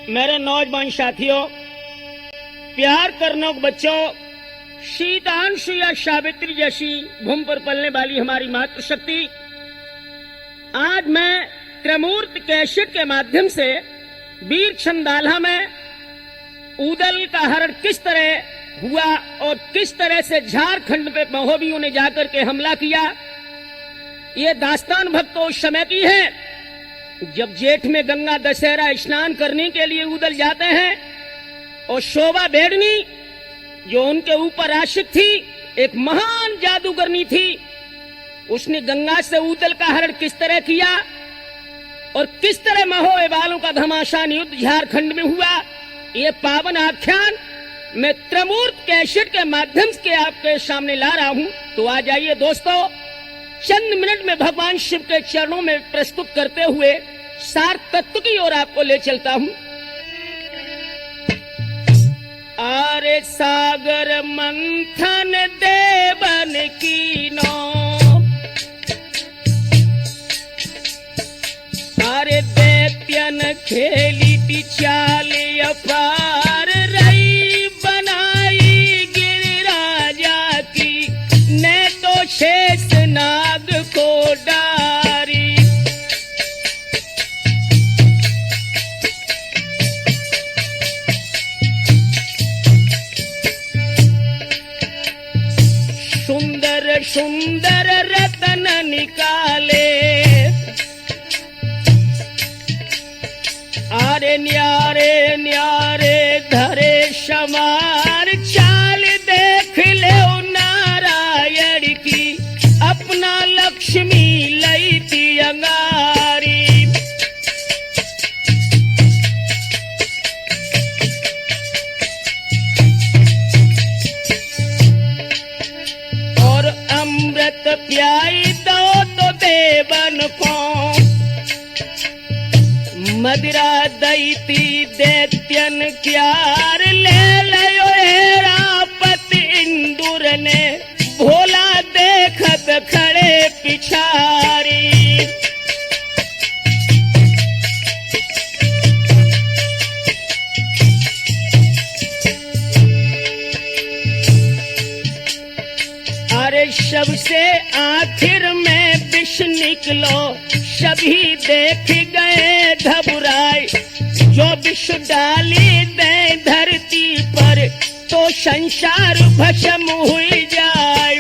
मेरे नौजवान साथियों, प्यार करने के बच्चों, शीतांशु या सावित्री जैसी भूमि पर पलने वाली हमारी मातृशक्ति, आज मैं त्रिमूर्ति कैसेट के माध्यम से वीर छंदाला में ऊदल का हरण किस तरह हुआ और किस तरह से झारखंड पे महोबियों ने जाकर के हमला किया, ये दास्तान भक्तों उस समय की है जब जेठ में गंगा दशहरा स्नान करने के लिए ऊदल जाते हैं और शोभा बेड़नी जो उनके ऊपर आशिक थी, एक महान जादूगरनी थी, उसने गंगा से ऊदल का हरण किस तरह किया और किस तरह महोए वालों का घमासान युद्ध झारखंड में हुआ, ये पावन आख्यान मैं त्रिमूर्ति कैसेट के माध्यम से आपके सामने ला रहा हूं। तो आ जाइए दोस्तों, चंद मिनट में भगवान शिव के चरणों में प्रस्तुत करते हुए सार तत्व की ओर आपको ले चलता हूं। आरे सागर मंथन देवन की नो, आरे दैत्यन खेली थी चाल अपार, रही बनाई गिरिराजा की, ने तो शेष नाग को डारी। सुंदर सुंदर रतन निकाले, आरे न्यारे न्यारे धरे शमार, चाल देख ले नारायण की, अपना लक्ष्मी लई थी अंगारी। और अमृत प्याई दो तो देवन को, मदिरा दैती दैत्यन क्यार, ले लयो हेरापति इंदुर ने, भोला देखत खड़े पिछारी। अरे सबसे आखिर में विष निकलो, सभी देख गए घबराए, जो विष डाली दे धरती पर, तो संसार भस्म हुई जाए।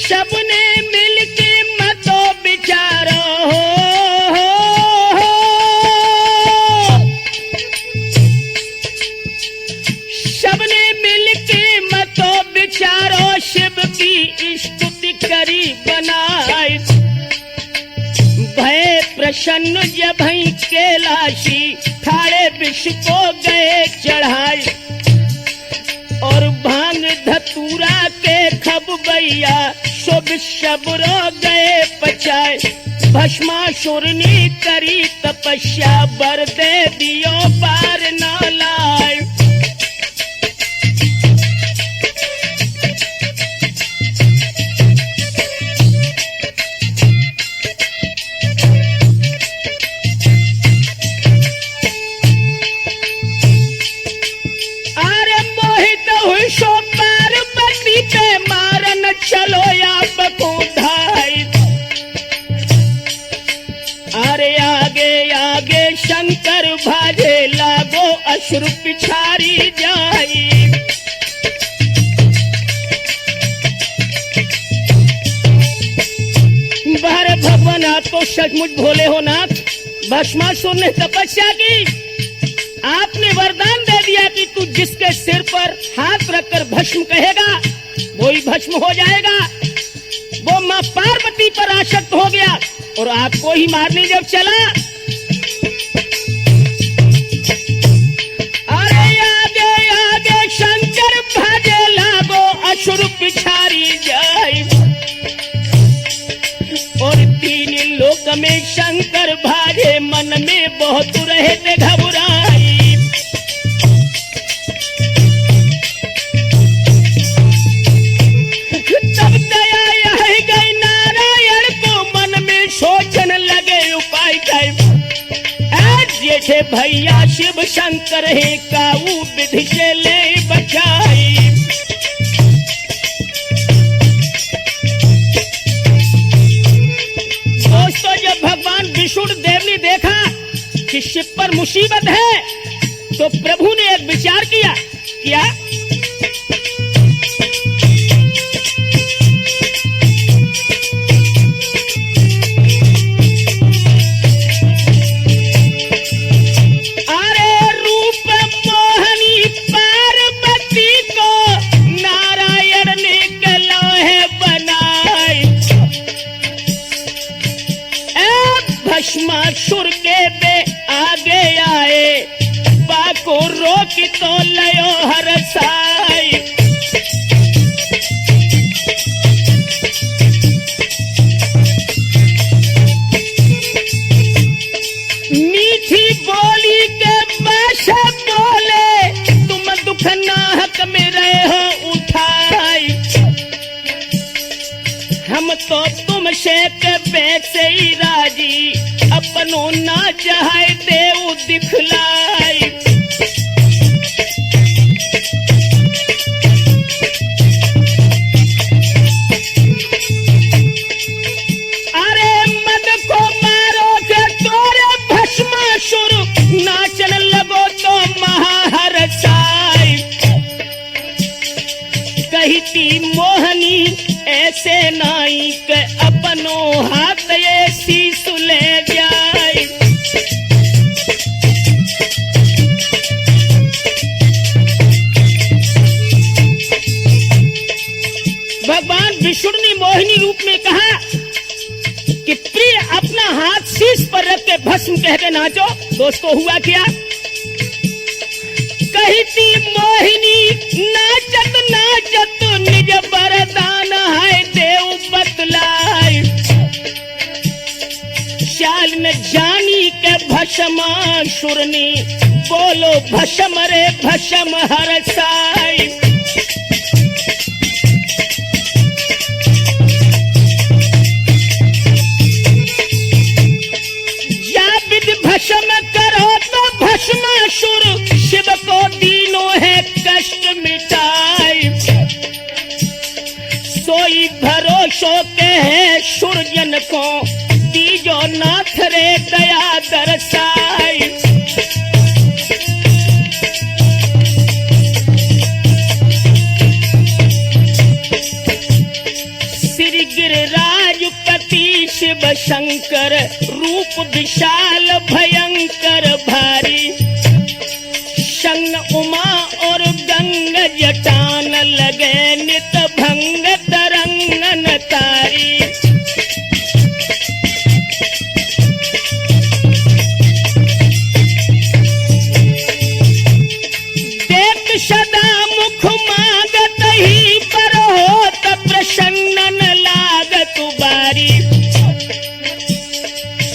सबने मिलके मतो विचारो, सबने मिलके मतो विचारो, शिव की स्तुति करी बनाई। भय प्रसन्न जब भई कैलाशी, ठाड़े विष को गए चढ़ाई, और भांग धतूरा के खबैया, शुभ शबरो गए पचाए। भस्मासुरनी करी तपस्या, बर दे दियो पार न लाए। पे मारन चलो या बकुधाई, अरे आगे आगे शंकर भाजे, लागो अश्रु पिछारी जाई। बाहर भगवान आप तो सचमुच भोले हो नाथ। भस्मासुर ने तपस्या की, आपने वरदान दे दिया कि तू जिसके सिर पर हाथ रखकर भस्म कहेगा वो ही भस्म हो जाएगा। वो मां पार्वती पर आसक्त हो गया और आपको ही मारने जब चला, अरे आगे आगे शंकर भाजे, लागो असुर पिछारी जाए। और तीन लोक में शंकर भाजे, मन में बहुत रहे थे घबरा। बैठे भैया शिव शंकर है काऊ विधि से ले बचाई। दोस्तों, जब भगवान विष्णु देव ने देखा कि शिव पर मुसीबत है तो प्रभु ने एक विचार किया। क्या? भस्मासुर के बे आगे आए बाको रोक तो लयो हरसाई। मीठी बोली के भाषा बोले तुम दुख नाहक में रहे हो उठाई। हम तो तुमसे के पैसे ही राजी अपनो ना चाहे देव दिखलाई। अरे मद को मारो के तोरे भस्मासुर नाचन लगो तो महाहर्षाई। कहती मोहनी ऐसे नाई के अपनो हाथ ये शीश ले जाए। भगवान विष्णु ने मोहिनी रूप में कहा कि प्रिय अपना हाथ शीश पर रख के भस्म कह के नाचो। दोस्तों, हुआ क्या? कहती मोहिनी नाचत नाचत निज वरदान है देव बतलाई। शाल न जानी के भस्मासुर ने बोलो भस्म रे भस्म हरसाई। या विधि भस्म करो तो भस्मासुर शिव को दीनों है कष्ट मिटाई। सोई भरोसो के है सुरजन को दीजो नाथ रे दया दरसाई। श्री गिरिराज पति शिव शंकर रूप विशाल भयंकर भारी। संग उमा और गंग जटान लगे नित भंग तरंगन तारी। देख सदा मुख मांगत ही पर होत प्रसन्नन लागत बारी।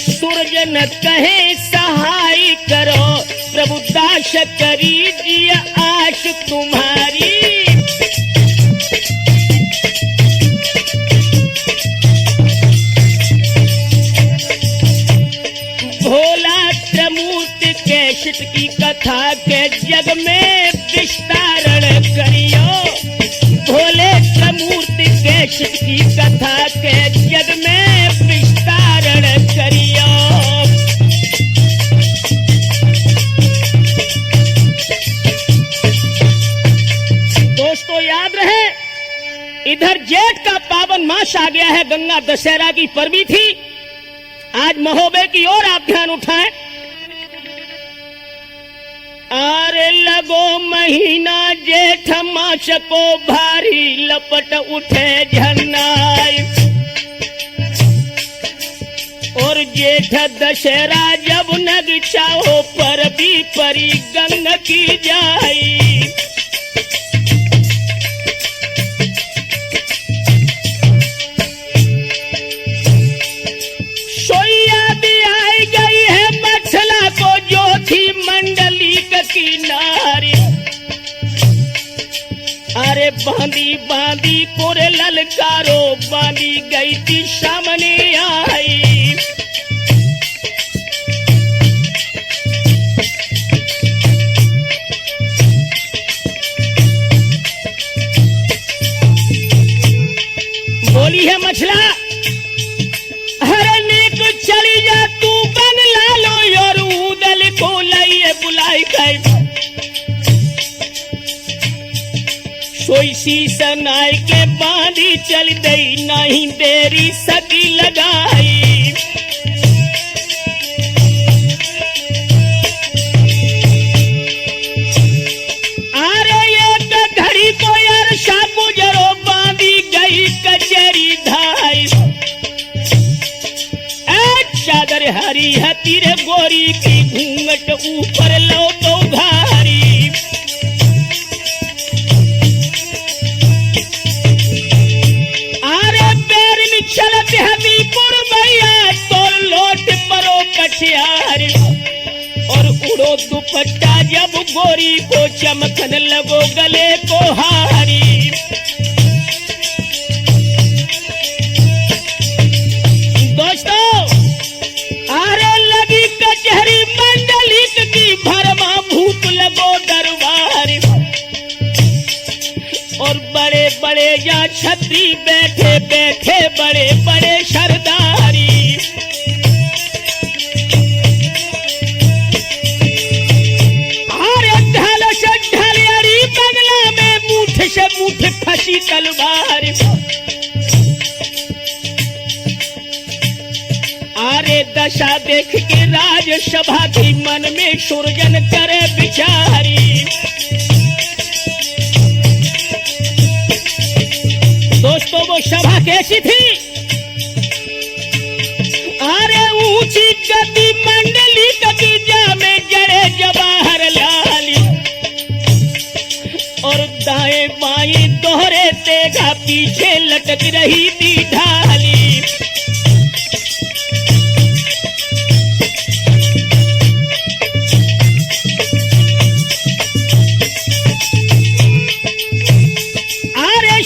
सुरजन कहे सहाय करो प्रभु दास करीजिए आश तुम्हारी। भोला त्रिमूर्ति के शित की कथा के जग में विस्तारण करियो। भोले त्रिमूर्ति के शित की कथा के जग में विस्तारण करियो। दोस्तों, याद रहे इधर जेठ का पावन मास आ गया है। गंगा दशहरा की पर्वी थी। आज महोबे की ओर आप ध्यान उठाएं। आरे लगो महीना जेठ मास को भारी लपट उठे झरनाई। और जेठ दशहरा जब नग चाहो पर भी परी गंग की जाई। सोया भी आई गई है मछला को जो थी मंडली की नारी। अरे बांधी बांधी कोरे ललकारो बांधी गई थी सामने आई। दवाई खाई सोई सीसन आय के बांधी चल गई नहीं देरी सकी लगाई अरे ये घड़ी को यार शाबू जरो बांधी गई कचेरी धाई चादर हरी है तीरे गोरी की घूंघट ऊपर लो तो घारी अरे पैर में चलत हबीपुर भैया तो लोट परो कछियार और उड़ो दुपट्टा जब गोरी को चमकन लगो गले को हारी दोस्तों अरे लगी कचहरी मंडलिक की भरमा भूत लगो दरबार और बड़े बड़े या छत्री बैठे बैठे बड़े बड़े सरदारी अरे ढाल से ढालियारी बंगला में मुठ से मुठ फंसी तलवार अरे दशा देख के राजसभा की मन में सुरजन करे बिचारी दोस्तों वो सभा कैसी थी अरे ऊंची गति मंडली ककीजा में जड़े जवाहर लाल और दाएं बाएं दोहरे तेगा पीछे लटक रही थी ढाली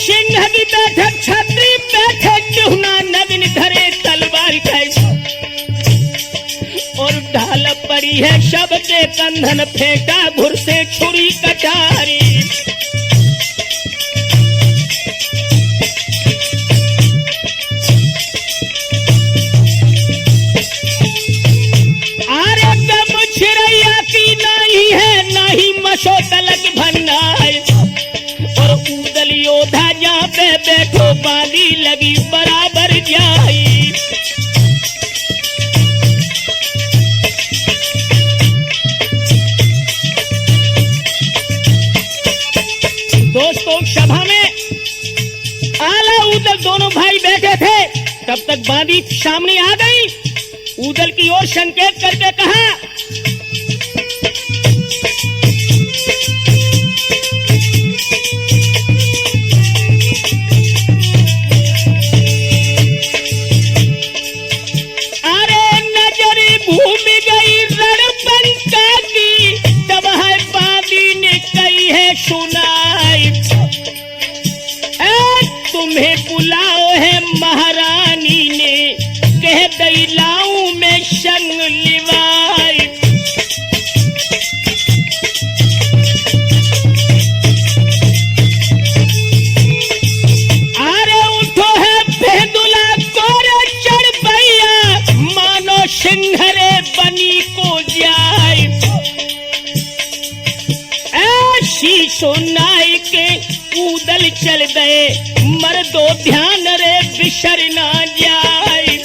सिंह की बैठक छत्री बैठे चूना नवीन धरे तलवार और ढाल पड़ी है सबके कंधन फेंका घुर से छुरी कटारी अरे गम छिरैया की नहीं है नहीं मशो तलक भन्नाई और उदल योधा जहाँ पे बैठो बाली लगी बराबर जाई दोस्तों सभा में आला उदल दोनों भाई बैठे थे तब तक बांदी सामने आ गई उदल की ओर संकेत करके कहा भूमि गई रणपंका की तब है बांदी ने कही है सुनाई तुम्हें बुलाओ है महारानी ने कह दई लाऊं मैं संग लिवाई अरे उठो है भेदुला कोरे चढ़ भैया मानो सिंहरे बनी को जाए ऐसी सुनाई के उदल चल गए मर्दो ध्यान रे बिसर ना जाए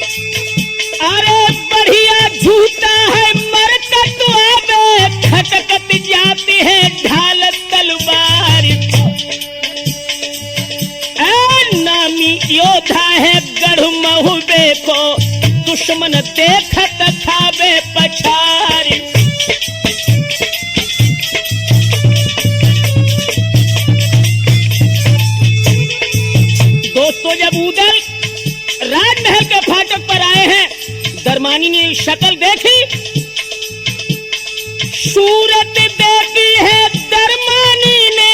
अरे बढ़िया झूठा है मरकत आवे खटकत जाती है ढाल तलवार नामी योद्धा है गढ़ महुबे को दुश्मन देखत खावे पछारी दोस्तों जब उदल राजमहल के फाटक पर आए हैं दरमानी ने शक्ल देखी सूरत देखी है दरमानी ने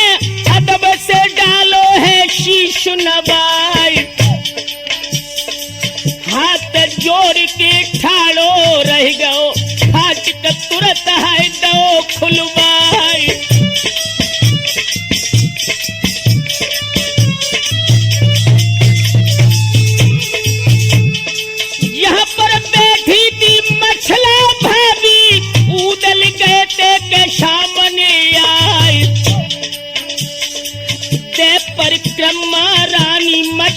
अदब से डालो है शीश नवाई हाथ जोड़ के ठाड़ो रह गओ फाटक तुरंत है दो खुलवाई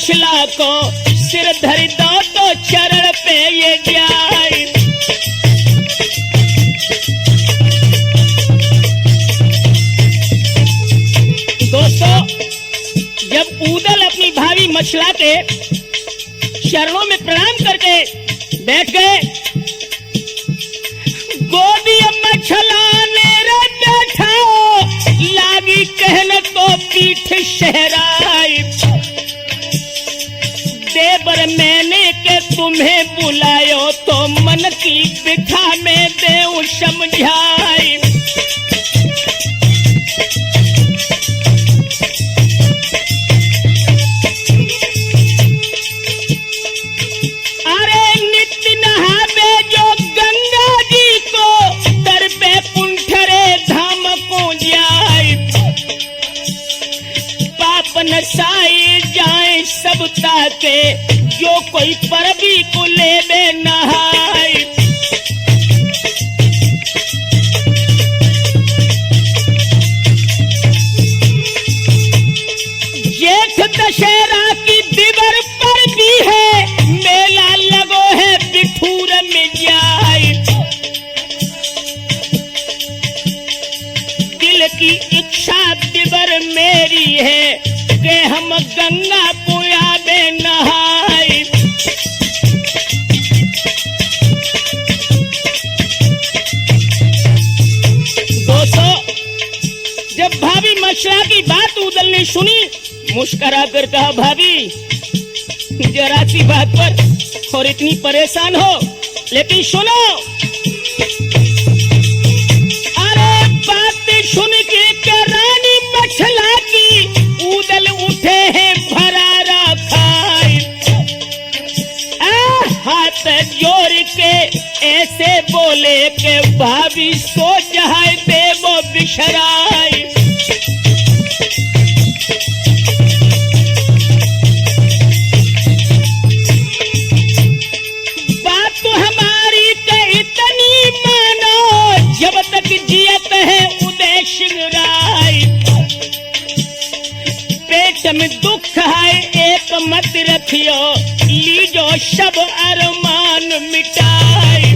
मछला को सिर धर दो तो चरण पे ये जाए। दोस्तों, जब ऊदल अपनी भाभी मछला के चरणों में प्रणाम करके बैठ गए, गोदी मछला ने रे बैठा, लागी कहने को पीठ शहराई। देवर मैंने के तुम्हें बुलायो तो मन की बिठा में देऊं समझाई। अरे नित्य नहावे जो गंगा जी को, दर पे पुंठरे धाम को जाए। पाप नसाई जाए सब ताके, जो कोई परबी को लेवे नहाए। जेठ दशहरा की दिवर पर भी है, मेला लगो है बिठूर में जाए। दिल की इच्छा दिवर मेरी है कि हम गंगा पुया में नहाए। दोस्तों, जब भाभी मछला की बात ऊदल ने सुनी, मुस्कुरा कर कहा, भाभी जरा सी बात पर और इतनी परेशान हो, लेकिन सुनो। अरे बात सुन के रानी मछला की, ऊदल उठे हैं भरारा खाए। हाथ जोड़ के ऐसे बोले के भाभी सो जाए देवो बिशराए। जब तक जियत है उदय सिंह राय, पेट में दुख है एक मत रखियो, लीजो सब अरमान मिटाए।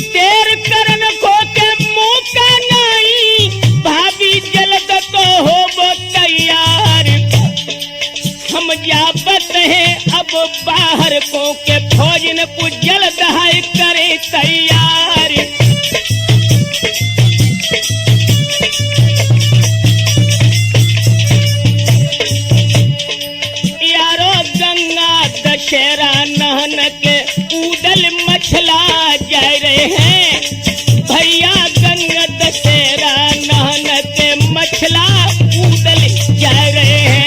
देर करन को के मौका नहीं, भाभी जल्द तो हो वो तैयार। हम जाबत हैं अब बाहर को के फौजन को जल्द है करे तैयार। यारो गंगा दशहरा नहन के ऊदल मछला जा रहे हैं। भैया गंगा दशहरा नहन के मछला ऊदल जा रहे हैं।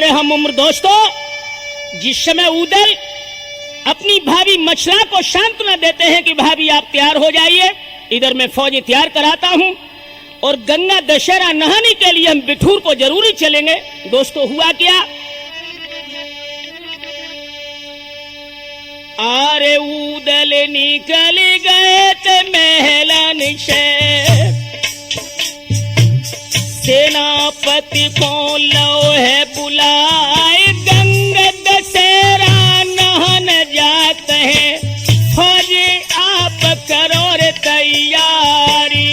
हम उम्र दोस्तों, जिस समय ऊदल अपनी भाभी मछला को सांत्वना देते हैं कि भाभी आप तैयार हो जाइए, इधर मैं फौजी तैयार कराता हूं और गंगा दशहरा नहाने के लिए हम बिठूर को जरूरी चलेंगे। दोस्तों, हुआ क्या? आरे ऊदल निकल गए थे महलन से, सेनापति को लो है बुलाए। गंगा दशहरा नहन जाते हैं, फौज आप करो रे तैयारी।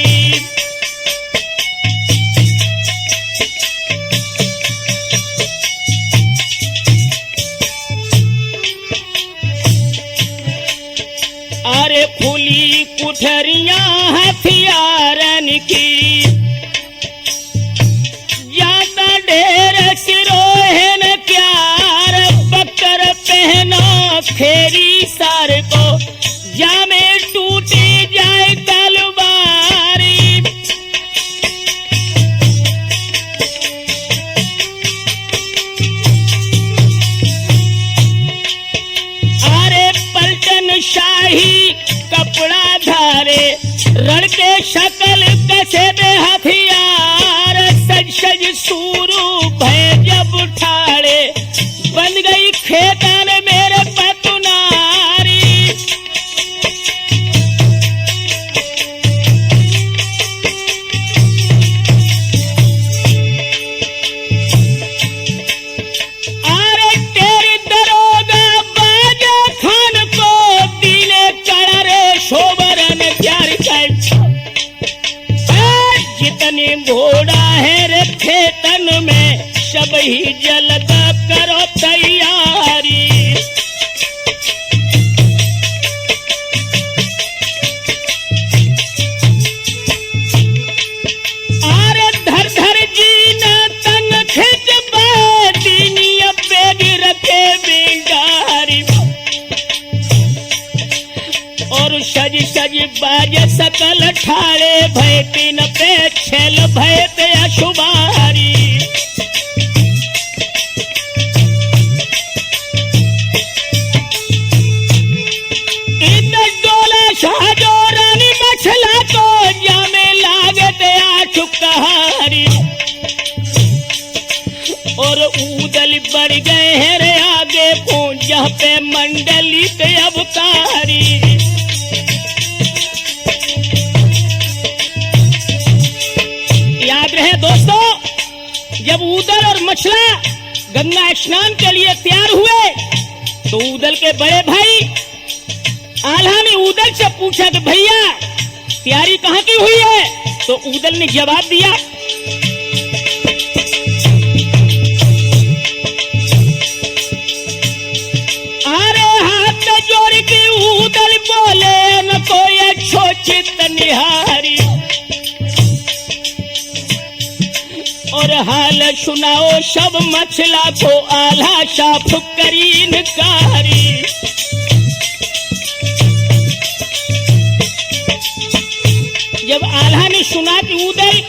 अरे फूली कुठरियां हथियारन की, ज्यादा ढेर सिरोहन क्यार। बकर पहनो फेरी सार को, जामे टूटी जाए तलवार। रण के शकल कसे दे हथियार, सज सज सूरू भय जब ठाड़े, बन गई खेतन मेरे पतुनारी। अरे तेरी दरोगा बाजे खान को दीने कड़ा रे शोभरन प्यार कर, जितने घोड़ा है रे खेतन में, सब ही जल्द करो तैयारी। अरे धर धर जीना तन खिंच दीनी बेग रखे बिंगारी, और सज सज बाज सकल ठाड़े, भय तीन पे छेल भय ते अशुभारी। शाहजो रानी मछला को जामे लागते आचुकहारी, और ऊदल बढ़ गए हैं रे आगे पहुंच, जहाँ पे मंडली पे अवतारी। याद रहे दोस्तों, जब ऊदल और मछला गंगा स्नान के लिए तैयार हुए, तो ऊदल के बड़े भाई आल्हा ने ऊदल से पूछा कि भैया तैयारी कहाँ की हुई है? तो ऊदल ने जवाब दिया, अरे हाथ जोड़ के ऊदल बोले न कोई अच्छो चित निहारी, और हाल सुनाओ सब मछला को आल्हा साफ करीन कारी। जब आल्हा ने सुना कि ऊदल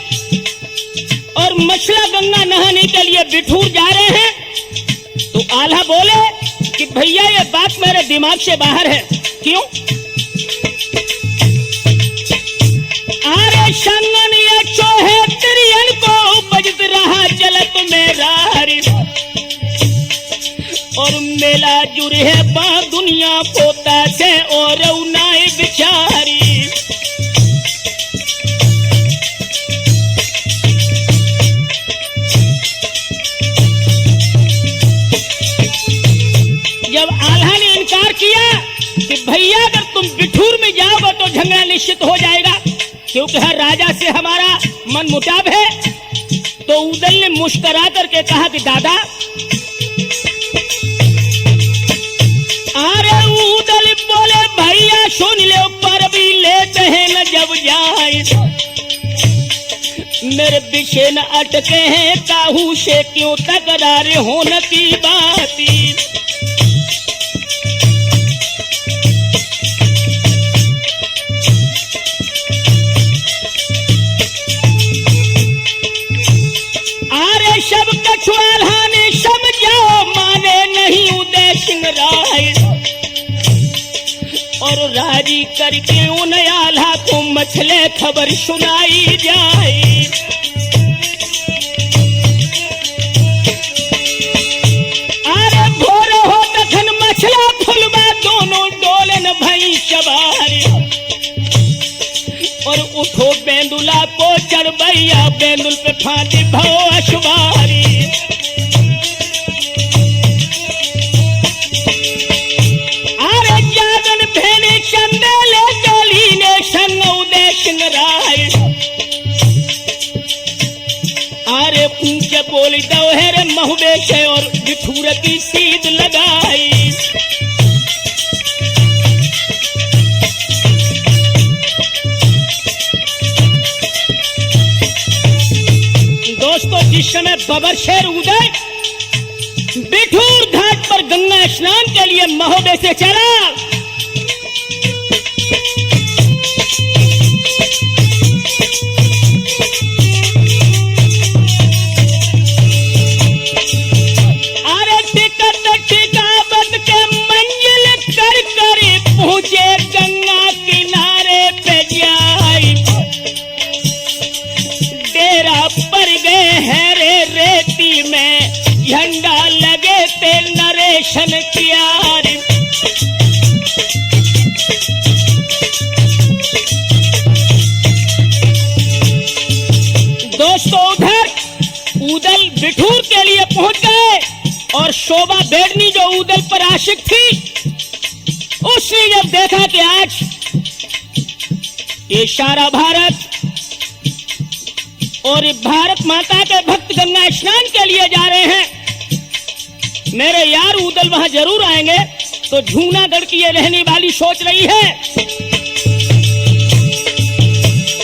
और मछला गंगा नहाने के लिए बिठूर जा रहे हैं, तो आल्हा बोले कि भैया ये बात मेरे दिमाग से बाहर है। क्यों? अरे संगन ये चोहे त्रियन को बजत रहा जलत मेरा, और मेला जुड़े है बा दुनिया पोता से और उनाए बिचारी। जब आल्हा ने इनकार किया कि भैया अगर तुम बिठूर में जाओगे तो झगड़ा निश्चित हो जाएगा, क्योंकि हर राजा से हमारा मन मुटाव है, तो ऊदल ने मुस्कुरा करके कहा कि दादा, अरे ऊदल बोले भैया सुन ले, पर भी लेते हैं न जब जाए, मेरे पीछे न अटके हैं काहू से क्यों तकरार होने की बाती। सब कछुआल्हा ने समझाओ माने नहीं उदय सिंह राय, और राजी करके उन आल्हा को मछले खबर सुनाई जाए। अरे भोर हो तखन मछला फुलवा दोनों डोलन भई सवारी, और उठो बेंदुला को चढ़बैया, बेंदुल पे फांदी भो अशुभारी। अरे जागन भेने चंदेले गली ने संग उदय सिंह राय, अरे ऊंचे बोली दो है रे महुबे से, और बिठूर की सीध लगाई। दोस्तों, जिस समय बबर शेर उदय बिठूर घाट पर गंगा स्नान के लिए महोबे से चला, अरे टिकट टिकावत के मंजिल कर कर पहुंचे गंगा किनारे पे जाए, बिठूर के लिए पहुंच गए और शोभा बेडनी जो ऊदल पर आशिक थी, उसने जब देखा कि आज ये सारा भारत और भारत माता के भक्त गंगा स्नान के लिए जा रहे हैं, मेरे यार ऊदल वहां जरूर आएंगे, तो जूनागढ़ की ये रहने वाली सोच रही है,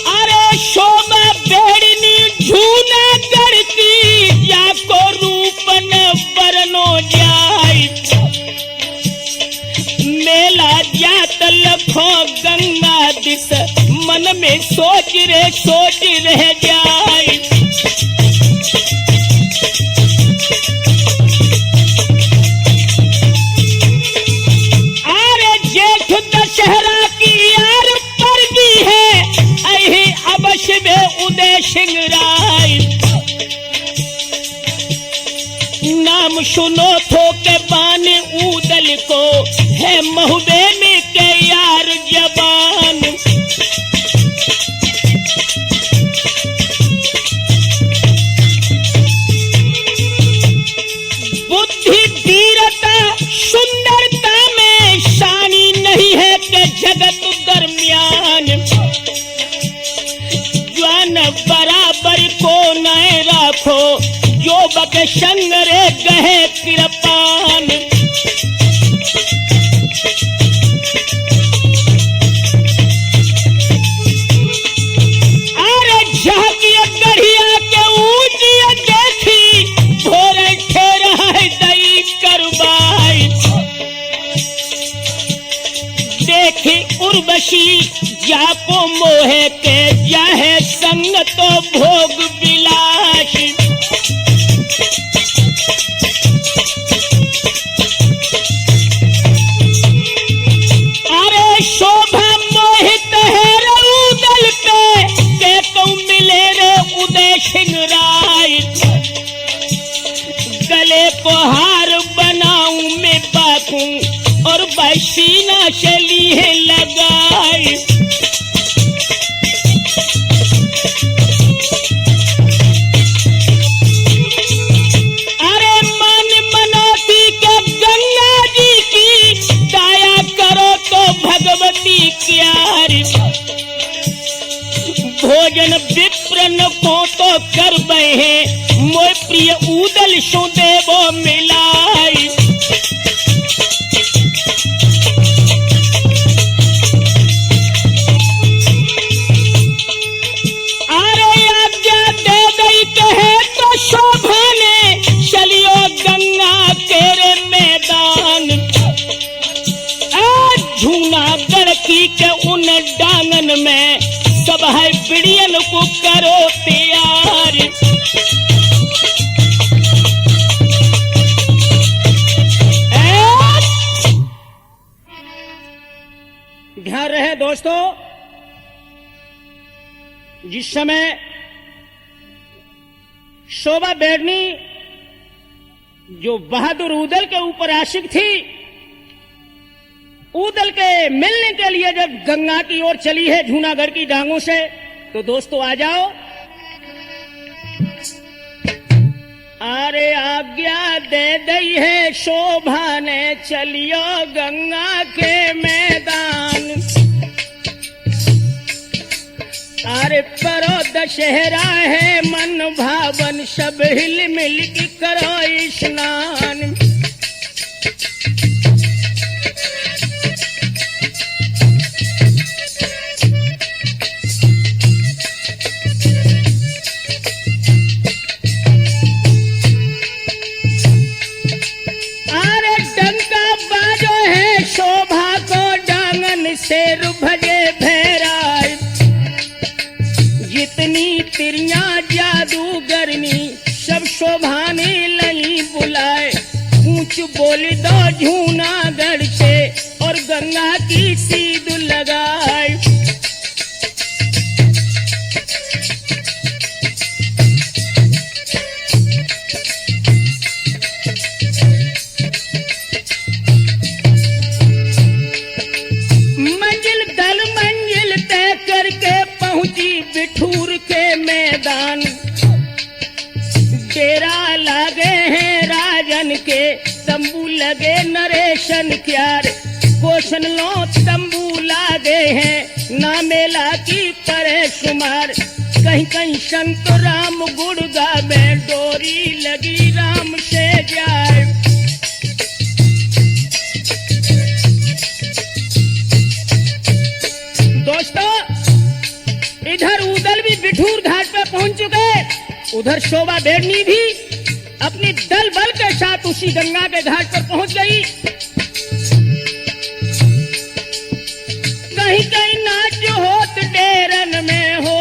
अरे शोभा बेड़नी जूनागढ़ की जाको रूपन बरनो जाय, मेला जात लखो गंगा दिस, मन में सोच रह जाए। अरे जेठ दशहरा की यार पर भी है, अही अवश्य में उदय सिंह राय, नाम सुनो थो के बाने ऊदल को, है महुबेन के यार जबान। बुद्धि वीरता सुंदरता में शानी नहीं है के जगत दरमियान, ज्वान बराबर को नए राखो, जो बक संग रे गहे कृपान। अरे झाकिया गढ़िया के ऊंचिया देखी, भोरे ठेरा है दई करबाई, देखी उर्वशी जाको मोहे के, जाहे संग तो भोग विलासी। अरे शोभा मोहित है ऊदल पे, के तुम मिले रे उदय सिंह राय, गले को हार बनाऊं मैं बाकूं, और बैसीना से लिए लगाई। अरे मन मनोती के गंगा जी की, दया करो तो भगवती क्यारी, भोजन विप्रन को तो कर बहे, मोय प्रिय ऊदल सो देवो मिलाई। अरे आज्ञा दे दई कहे तो शोभा ने, चलियो गंगा केरे मैदान, आज जूनागढ़ की के उन डांगन में, सब है बिड़ियन को करो तैयार। ध्यान रहे दोस्तों, जिस समय शोभा बेड़नी जो बहादुर ऊदल के ऊपर आशिक थी, ऊदल के मिलने के लिए जब गंगा की ओर चली है जूनागढ़ की डांगों से, तो दोस्तों आ जाओ। अरे आज्ञा दे दई है शोभा ने, चलियो गंगा के मैदान, अरे परो दशहरा है मन भावन, सब हिल मिल की करो स्नान। शेर भजे भैराय, जितनी तिरिया जादूगरनी, सब शोभाने लगी बुलाए, ऊंच बोल दो जूनागढ़ से, और गंगा की सीध लगाए। बिठूर के मैदान, डेरा की तरह शुमार। कहीं कहीं संत राम गुण गावे, डोरी लगी राम से जाए। दोस्तों, इधर उदल भी बिठूर घाट पे पहुंच चुके, उधर शोभा बेड़नी भी अपनी दल बल के साथ उसी गंगा के घाट पर पहुंच गई। कहीं कहीं नाच होत डेरन में हो,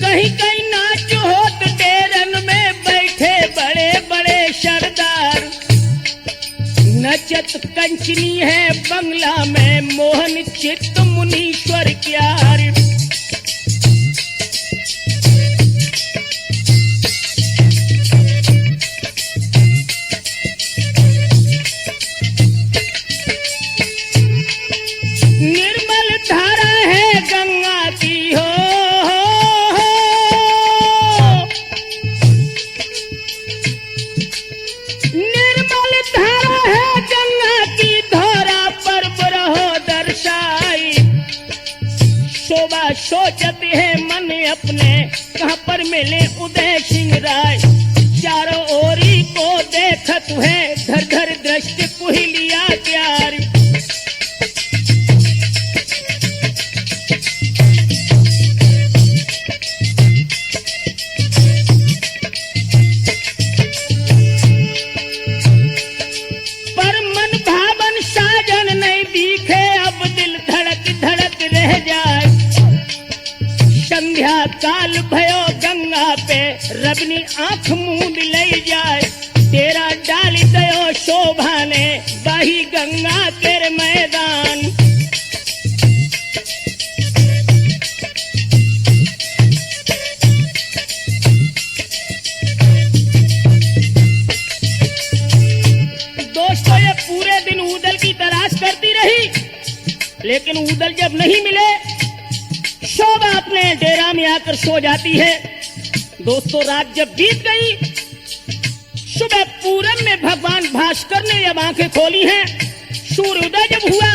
कहीं कहीं नाच होत डेरन में बैठे बड़े बड़े सरदार। नचत कंचनी है बंगला में, मोहन चित्त मुनीश्वर क्यार। निर्मल धारा है गंगा की हो, निर्मल धारा है गंगा की, धरा पर बरहो दर्शाई। शोभा सोचत है मन अपने, कहां पर मिले उदय सिंह राय। चारों ओरी को देखत है, धर धर दृष्टि कुहिलिया प्यार। संध्या काल भयो गंगा पे, रबनी आंख मूंद ले जाए। तेरा डाल दयो शोभा ने, बाही गंगा तेरे मैदान। दोस्तों, ये पूरे दिन उदल की तलाश करती रही, लेकिन उदल जब नहीं मिले, शोभा अपने डेरा में आकर सो जाती है। दोस्तों, रात जब बीत गई, सुबह पूरब में भगवान भास्कर ने जब आंखें खोली हैं, सूर्योदय जब हुआ,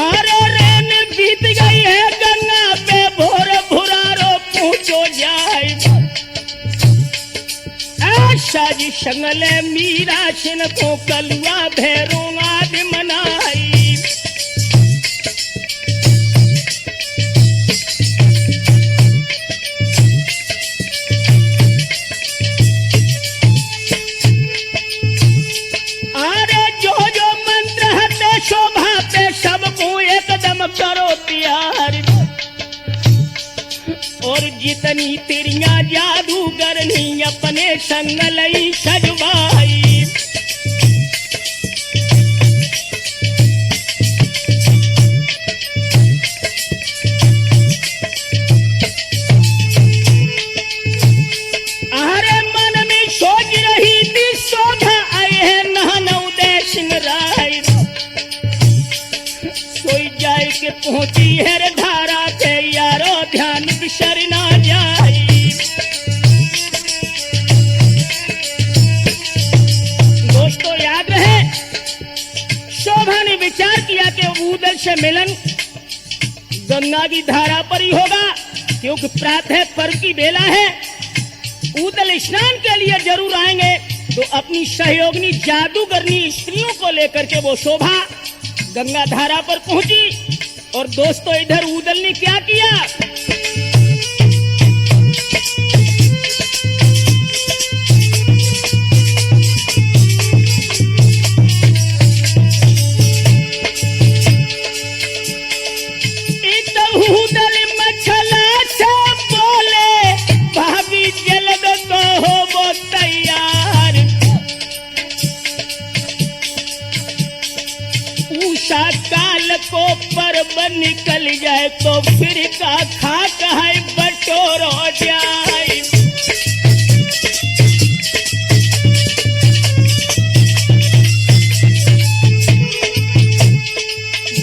अरे रेन बीत गई है गंगा पे, भोर भुरारो पूछो जाए। ऐसा जी संगले मीरा सिन को कलुआ भैरो आज मनाई। शोभा पे सबको एकदम करो प्यार, और जितनी तेरिया जादूगरनी अपने संग लई सजवाई। अरे मन में सोच रही थी, शोभा आए है नहन उदय सिंह राय। कोई जाए के पहुंची है धारा के, यारो ध्यान बिसर ना जाए। दोस्तों, याद रहे, शोभा ने विचार किया कि उदल से मिलन गंगा की धारा पर ही होगा, क्योंकि प्रातः पर्व की बेला है। उदल स्नान के लिए जरूर आएंगे, तो अपनी सहयोगिनी जादूगरनी स्त्रियों को लेकर के वो शोभा गंगा धारा पर पहुंची। और दोस्तों, इधर उदल ने क्या किया, उदल मछला से बोले, भाभी जल्द तो हो वो तैयार। उषा काल को पर्व निकल जाए, तो फिर का खा कहे बटोरो जाए।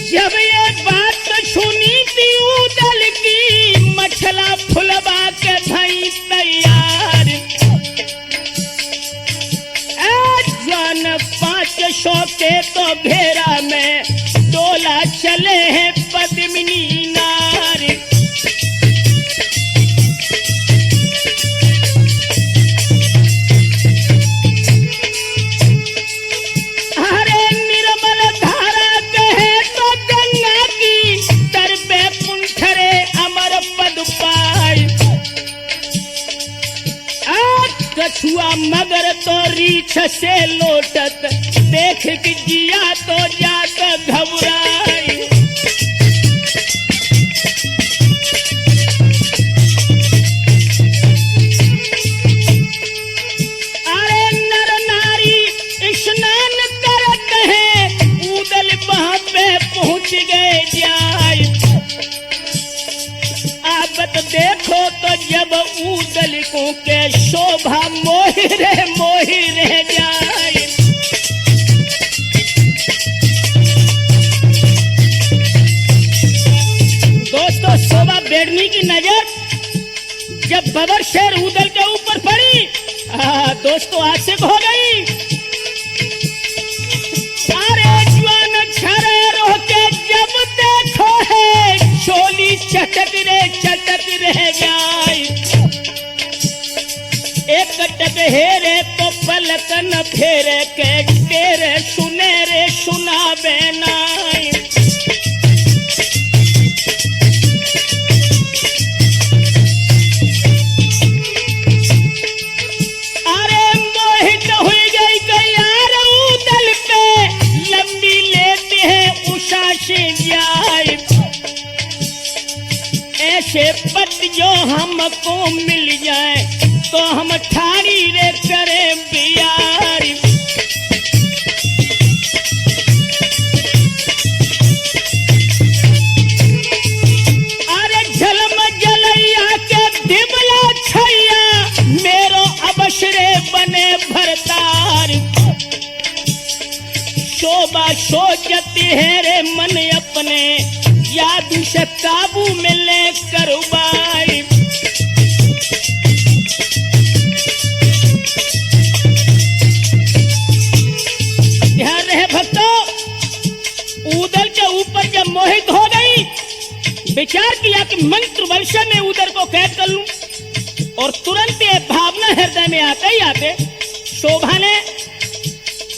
जब ये बात सुनी थी उदल की, मछला फुलवा के भई तैयार। जवान 500 के तो घेरा में डोला चले हैं पद्मिनी नारी। अरे निर्मल धारा कहे तो गंगा की तर पे पुंठरे अमर पद पाई। कछुआ मगर तो रीछ से लोटत देख कि जिया तो जात घबराई। अरे नर नारी स्नान करत है उदल वहां पे पहुंच गए जाए। आबत देखो तो जब उदलिकों के शोभा मोहि रह जाए। दोस्तों शोभा बेड़नी की नजर जब बबर शेर उदल के ऊपर पड़ी दोस्तों आशिक हो गई। अरे जवान छरे रोह के जब देखो है चोली चटक रह जाए। एक टक हेरे तो पलकन फेरे के तेरे सुनेरे सुनावे नाई। अरे मोहित हुई गई यार उदल पे लंबी लेते हैं उषा से जाए। ऐसे पति जो हमको मिल जाए तो हम ठाड़ी रे करें बियारी। अरे झलम जलैया के दिबला छैया मेरो अबशरे बने भरतार। शोभा सोचती है रे मन अपने याद से काबू में ले कर उबाई। ध्यान रहे भक्तों, उदल के ऊपर जब मोहित हो गई विचार किया कि मंत्र वर्षा में उदल को कैद कर लूं और तुरंत ये भावना हृदय में आते ही आते शोभा ने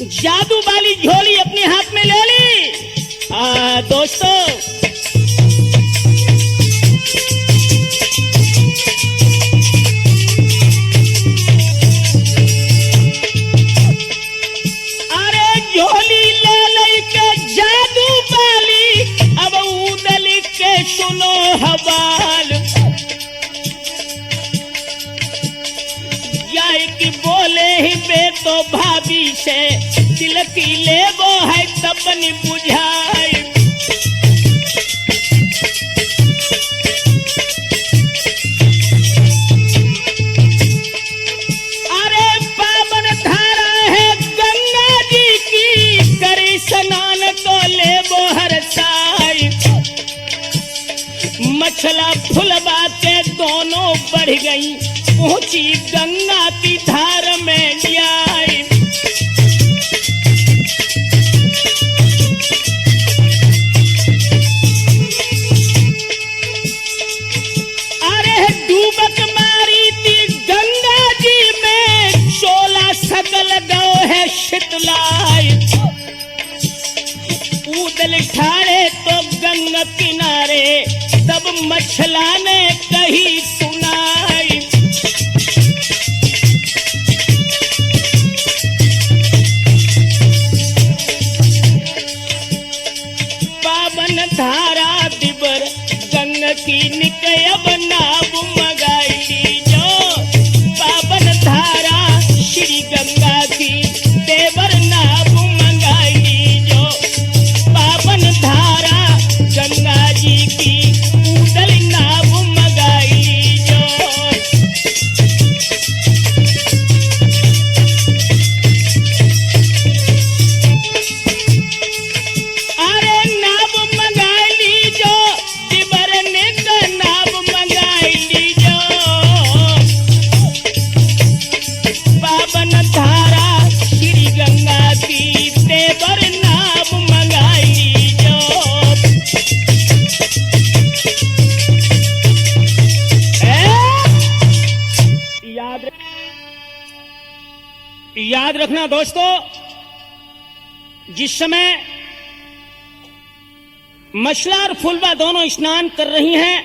जादू वाली झोली अपने हाथ में ले ली। दोस्तों अरे झोली ले लई के जादू वाली अब उदल के सुनो हवाल। जाए कि बोले ही बे तो भाभी से तिलकी ले वो है तपन बुझाई। अरे पावन धारा है गंगा जी की करी स्नान तो ले वो हर साई। मछला फुलवा के दोनों बढ़ गई पहुंची गंगा की धार में जाई। अरे डूबक मारी थी गंगा जी में 16 सकल गौ है शीतलाई। उदल ठाड़े तो गंगा किनारे तब मछला ने कही सुनाई। पावन धारा दिबर गंग की निकयब नाव मगाई। जो पावन धारा श्री गंगा की देवर नाव मंगाई। जो पावन धारा गंगा जी की उदल नाव मंगाई। जो अरे नाव मंगाई जो दिबर ने नाव मंगाई। रखना दोस्तों, जिस समय मछला और फुलवा दोनों स्नान कर रही हैं,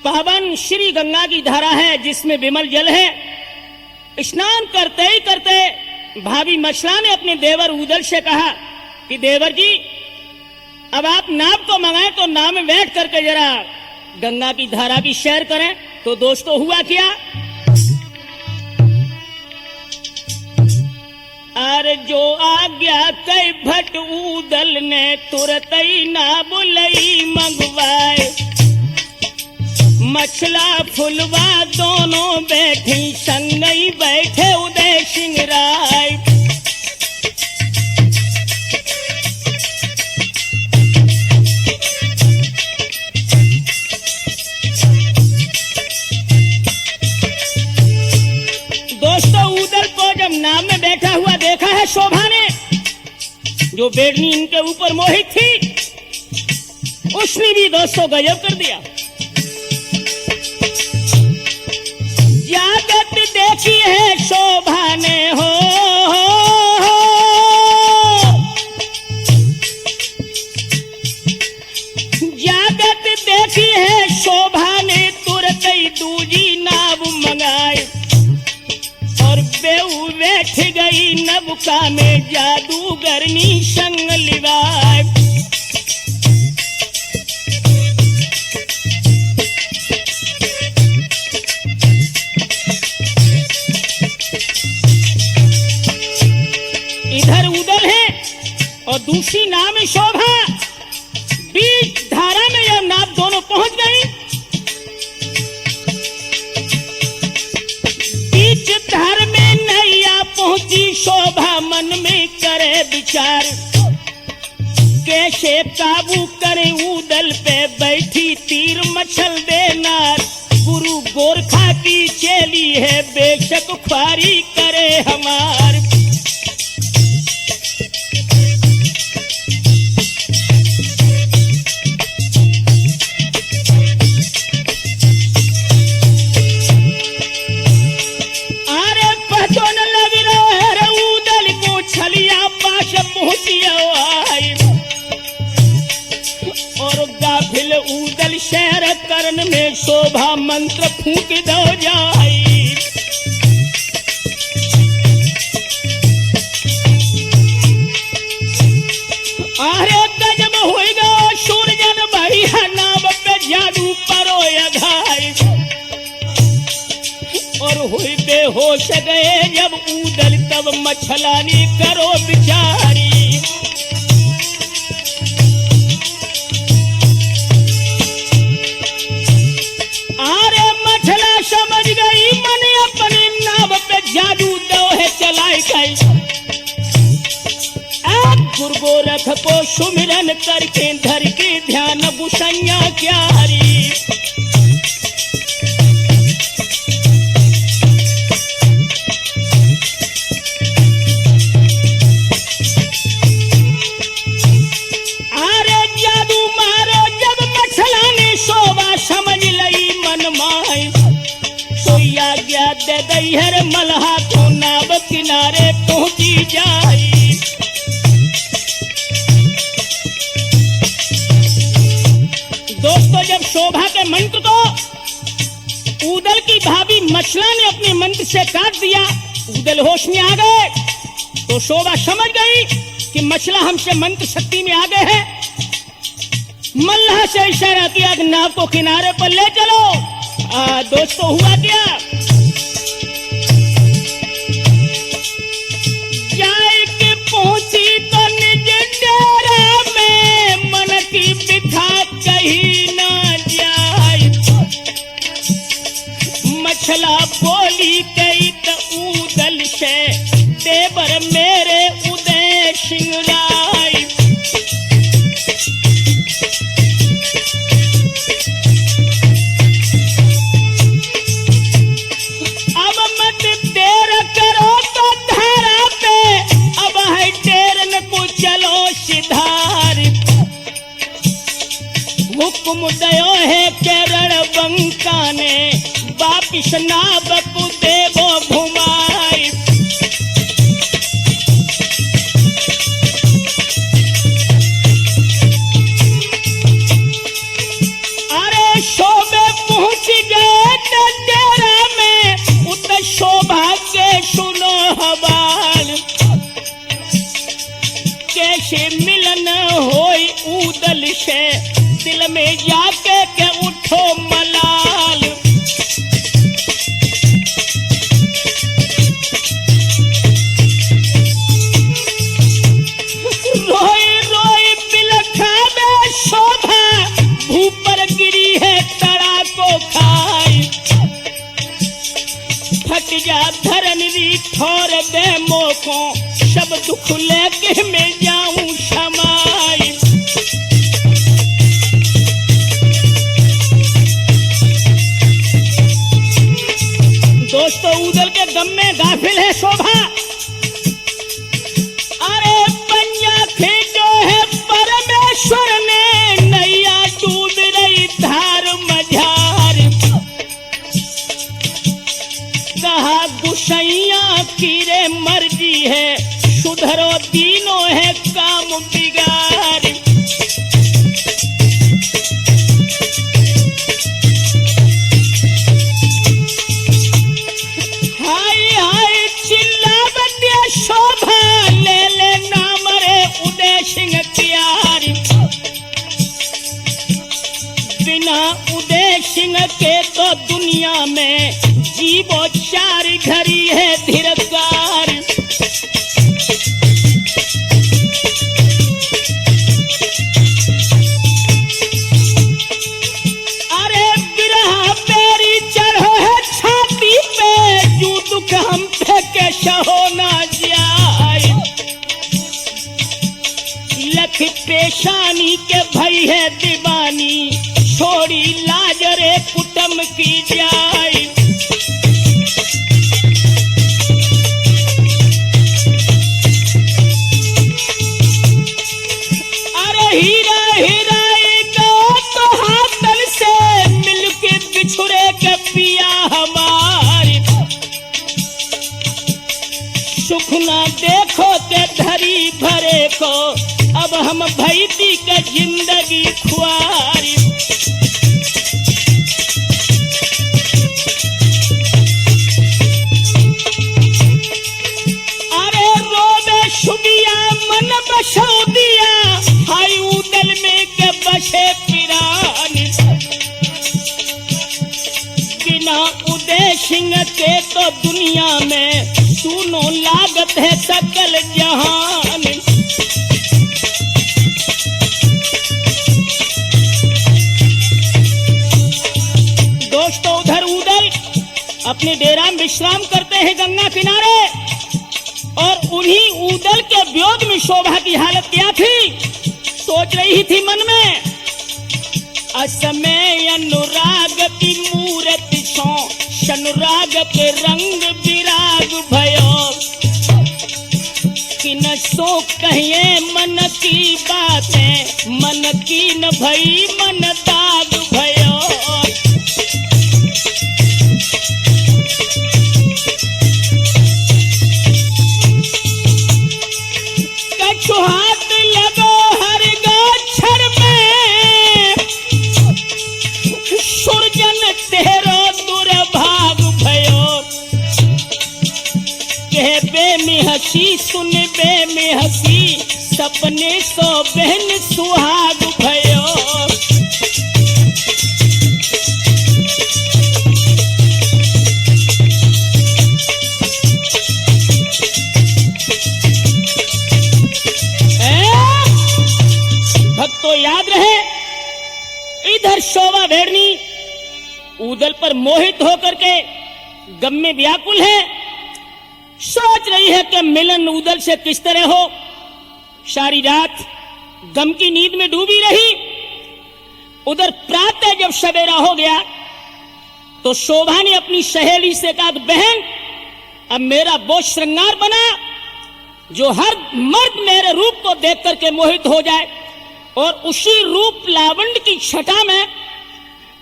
पावन श्री गंगा की धारा है जिसमें विमल जल है। स्नान करते ही करते भाभी मछला ने अपने देवर उदल से कहा कि देवर जी, अब आप नाव तो मंगाएं तो नाव में बैठ करके जरा गंगा की धारा की सैर करें। तो दोस्तों हुआ क्या, अरे जो आज्ञा कई भट उदल ने तुरत ही नाव लई मंगवाए। मछला फुलवा दोनों बैठी संग ही बैठे उदय सिंह राय। दोस्तों उदल को जब नाव में बैठा हुआ देखा है शोभा ने, जो बेड़नी इनके ऊपर मोहित थी, उसने भी दोस्तों गजब कर दिया। जागत देखी है शोभा ने हो, जागत देखी है शोभा ने तुरंत ही दूजी नाव मंगाए। और बेऊ बैठ गई नबका में जादूगरनी संग लिवाए। इधर उदल है और दूसरी नाव में शोभा। बीच धारा में जब नाव दोनों पहुंच गई, बीच धार में नैया पहुंची शोभा मन में करे विचार। कैसे काबू करे उदल पे बैठी तीर मछल देनार। गुरु गोरखा की चेली है बेशक ख्वारी करे हमार। और गाफिल उदल शहर करन में शोभा मंत्र फूंक दो जाई। अरे गजब होएगा सूरजन भाई नाव पे जादू परो घाई। और हुई बेहोश गए जब उदल तब मछलानी करो बिचारी। अरे मछला समझ गई मन अपनी नाव पे जादू दो है चलाई गई। गुरु गोरख को सुमिरन करके धर के ध्यान गुसैया क्यारी। दे दई हर मलहा को नाव किनारे पहुंची जाई। दोस्तों जब शोभा के मंत्र को उदल की भाभी मछला ने अपने मंत्र से काट दिया, उदल होश में आ गए। तो शोभा समझ गई कि मछला हमसे मंत्र शक्ति में आ गए हैं। मल्लाह से इशारा किया कि नाव को किनारे पर ले चलो। दोस्तों हुआ क्या, पहुंची तो निज डेरा में मन की बिथा कहीं ना जाए। मछला बोली गई तो उदल से देवर मेरे उदय सिंह राय। अब मत देर करो तो धारा पे, अब है टेरन को चलो सिधार। हुक्म दयो है केरल बंका ने वापिस नाव को देवो घुमाई। से मिलन होई उदल से, दिल में जाके के उठो मलाल। रोई रोई बिलखावे शोभा, भूपर गिरी है तड़ा को खाई। फट जा धरन री ठोर दे मोको, सब दुख लेके मैं जाऊं क्षमाई। दोस्तों, उदल के गम में गाफिल है शोभा। अरे पंजा खींचो है परमेश्वर ने, नैया डूब रही धार मझार। कहा गुसैया की रे मर्जी है, सुधरो तीनों है काम बिगाड़। हाय हाय चिल्लावत शोभा, ले ले नाम रे उदय सिंह प्यारी। बिना उदय सिंह के तो दुनिया में जीवो चार घड़ी है धीरकार। अरे बिरहा पेरी चढ़ो है छाती पे, जू दुख हम फेंके सहो ना जाए। लख पेशानी के भई है दीवानी, छोड़ी लाज रे कुटम की जाए। अरे हीरा हीरा तो हाथल से, मिलके बिछुड़े के पिया हमारी। सुख ना देखो के धरी भरे को, अब हम भैती के जिंदगी खुआरी। अरे रोवे सुबिया मन बसो दिया, हाय उदल में के बसे पिरानी। बिना उदय सिंह के तो दुनिया में सुनो लागत है सकल जहान। दोस्तों, उधर उदल अपने डेरा में विश्राम करते हैं गंगा किनारे, और उन्हीं उदल के वियोग में शोभा की हालत क्या थी, सोच रही थी मन में। असमय अनुराग की मूर्ति छो, अनुराग के रंग विराग भयो। कि न सो कहिए मन की बातें, मन की न भई मन दाग भयो। कछु हाथ लगो हर गाछर में, सुरजन तेरो दुर्भाग भयो। कह बे में हसी सुन बे में हसी, सपने सो बहन सुहाग भयो। भक्तों, याद रहे, इधर शोभा भेड़नी उदल पर मोहित होकर के गम में व्याकुल है। सोच रही है कि मिलन उदल से किस तरह हो। सारी रात गम की नींद में डूबी रही। उधर प्रातः जब सवेरा हो गया तो शोभा ने अपनी सहेली से कहा, बहन अब मेरा वो श्रृंगार बना जो हर मर्द मेरे रूप को देख करके मोहित हो जाए, और उसी रूप लावण्य की छटा में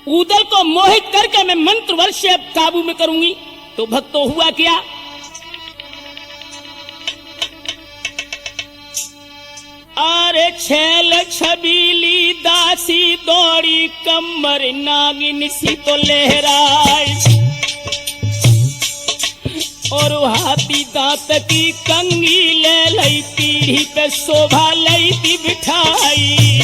उदल को मोहित करके मैं मंत्र बल से अब काबू में करूंगी। तो भक्तों, हुआ क्या, अरे छैल छबीली दासी दौड़ी, कमर नागिन सी तो लहराए, और हाथी दांत की कंगी ले लई, पीढ़ी पे के शोभा लई दी बिठाई।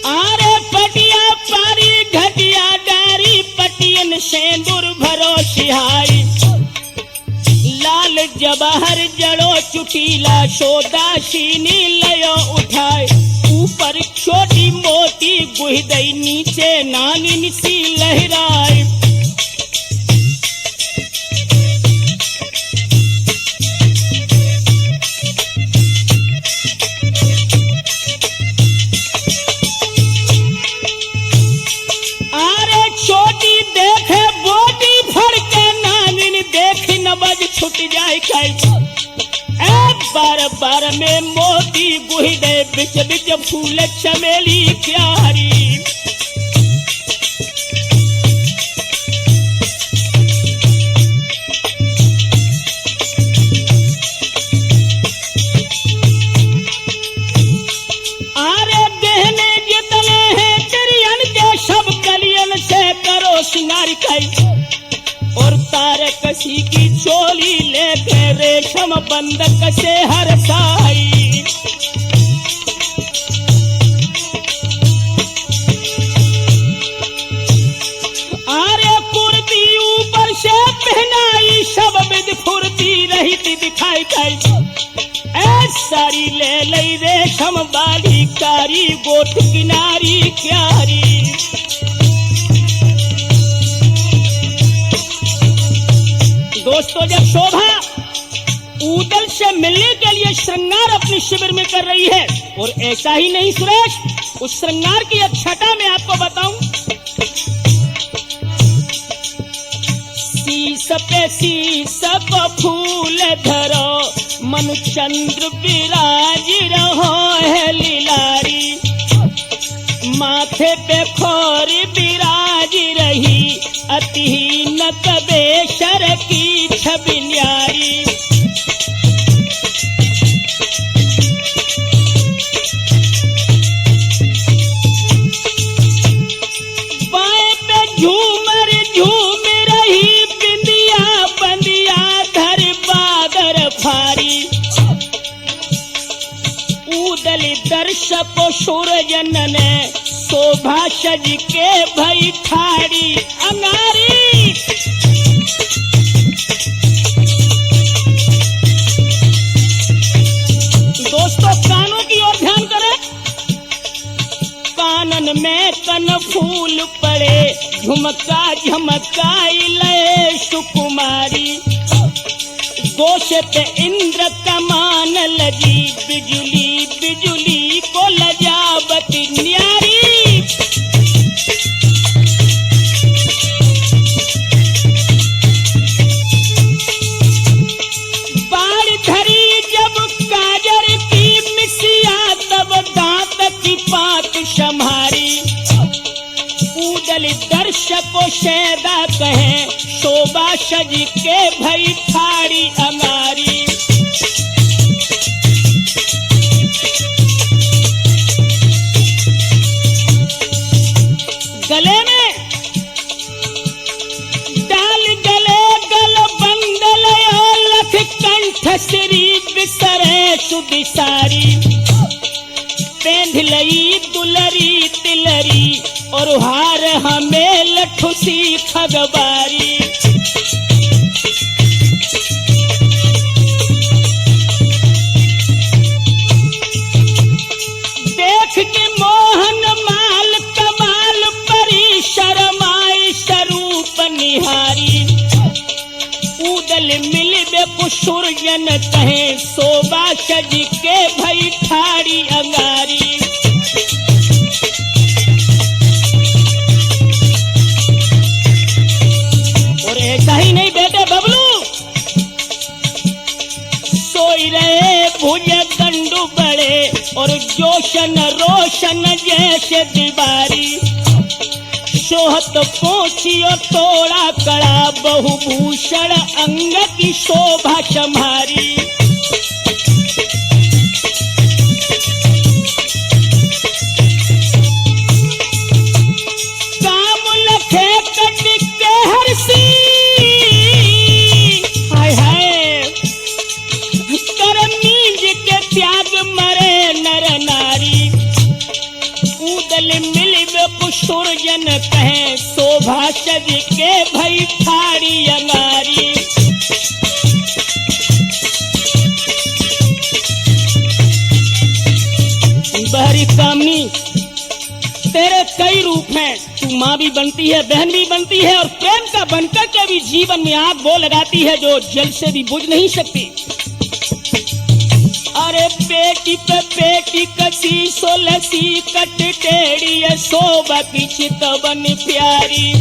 आरे पटिया पारी घटिया डारी पटियन सेंदूर भरो सिहाई। लाल जवाहर जड़ो चुटीला सोदाशीनी लयो उठाए। ऊपर छोटी मोती गुह दई नीचे नागिन सी लहराए। आरे छोटी देखे बोटी फड़ के नागिन देख नबज छुट जाए कई। बार बार में मोती गुह दे बिच बिच फूल चमेली क्यारी। आरे गहने जितने हैं तिरियन के सब कलियन से करो सिंगार कई। और तारे कसी की चोली लेके रेशम बंधक से हर साई। आरे कुर्ती ऊपर से पहनाई सब विध फुर्ती रही थी दिखाई गई। साड़ी ले लई रेशम बाली कारी गोट किनारी क्यारी। दोस्तों जब शोभा ऊदल से मिलने के लिए श्रृंगार अपने शिविर में कर रही है, और ऐसा ही नहीं सुरेश, उस श्रृंगार की एक छटा मैं आपको बताऊं। शीश पे शीश को फूल धरो मनु चंद्र विराज रहो है लीलारी। माथे पे खोर विराज रही अति न कबेशर की छवि न्यारी। बाएं पे झूमर झूम रही बिंदिया बंदिया धर बादर फारी। उदल दर्शक सूरजन ने शोभा सज के भई ठाड़ी अंगारी। दोस्तों कानों की ओर ध्यान करें। कानन में कन फूल पड़े झुमका झमकाई लय सुकुमारी। गोश पे इंद्र कमान लगी बिजुली बिजुली को लजावती न्यारी। बाढ़ धरी जब काजर की मिसिया तब दांत की पात संभारी। उदल दर्शक को शैदा कहे शोभा सज के भई ठाड़ी अंगारी। गले में डाल गले गल बंदल लख कंठ श्री बिसरे सुदिसारी। पेंध लई दुलरी तिलरी और हार हमें लठुसी खगबारी। देख के मोहन माल कमाल परी शरमाई स्वरूप निहारी। उदल मिलबे पुसुरजन कहे शोभा सज के भई ठाड़ी अंगारी। और ऐसा ही नहीं बेटे बबलू, सोई रहे भुज गंडू बड़े और जोशन रोशन जैसे दीवारी। सोहत पोछियो तोड़ा कड़ा बहुभूषण अंग की शोभा संभारी। सुरजन कहे शोभा सज के भई थारी अनारी। बहरी कामनी तेरे कई रूप हैं, तू माँ भी बनती है, बहन भी बनती है और प्रेम का बनकर के भी जीवन में आग वो लगाती है जो जल से भी बुझ नहीं सकती। अरे बेटी पे बेटी कसी सोलसी कट टेढ़ी शोभा की चितवन प्यारी।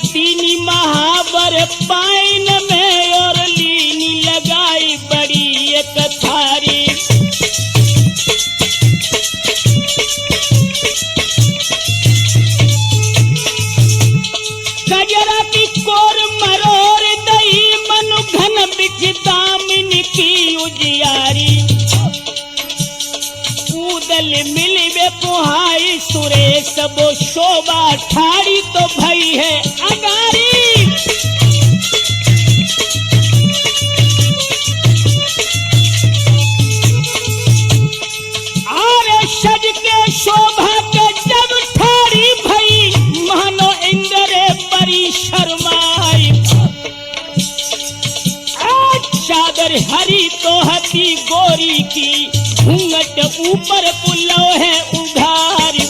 दीनी महावर पाइन में और लीनी लगाई बड़ी एक थारी। गजरा की कोर मरोर दही मनु घन बिच दामिनी की उजियारी। उदल मिलवे पुहाई सुरेश वो शोभा ठाड़ी तो भई है अगारी। आरे सज के शोभा के जब ठाड़ी भई मानो इंद्र बड़ी शर्माई। चादर हरी तो हती गोरी की घूंघट ऊपर पुल्लो है उघारी।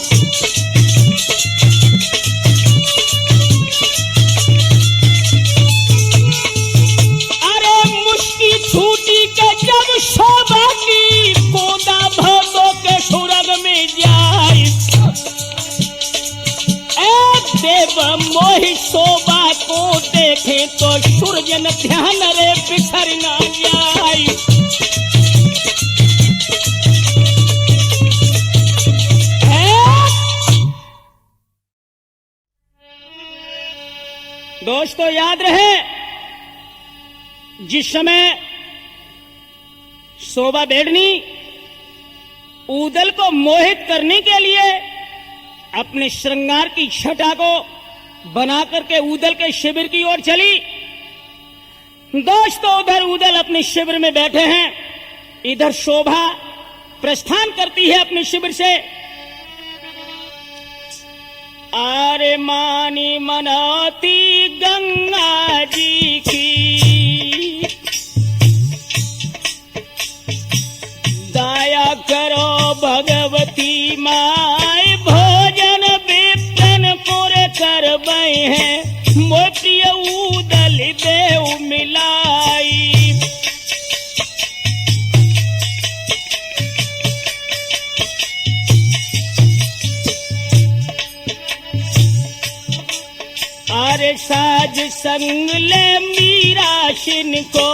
अरे मुश्की छूटी के जब शोभा की कोदा भोदो के सुरग में जाए। देव मोहि शोभा को देखे तो सुरजन ध्यान रे बिखर ना जाए। दोस्तों याद रहे, जिस समय शोभा बेड़नी ऊदल को मोहित करने के लिए अपने श्रृंगार की छटा को बना करके ऊदल के शिविर की ओर चली। दोस्तों उधर ऊदल अपने शिविर में बैठे हैं, इधर शोभा प्रस्थान करती है अपने शिविर से। आरे मानी मनाती गंगा जी की दया करो भगवती माय। भोजन विपिन पुर कर बई है मोतिय ऊदल देव मिलाई। अरे साज संग ले मीरा शिन को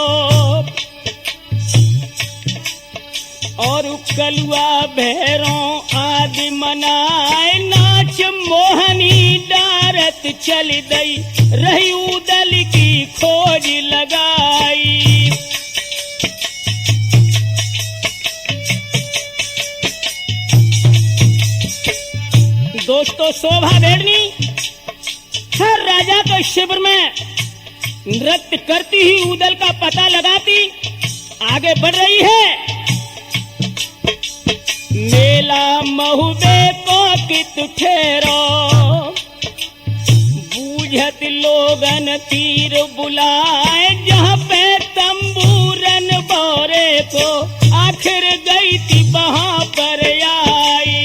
और कलुआ भैरों आदि मनाए। नाच मोहनी डारत चल दई रही ऊदल की खोज लगाई। दोस्तों शोभा बेड़नी हर राजा के शिविर में नृत्य करती ही ऊदल का पता लगाती आगे बढ़ रही है। मेला महुबे को कित ठेरो बूझत लोगन तीर बुलाए। जहाँ पे तंबूरन बोरे को आखिर गई थी वहां पर आई।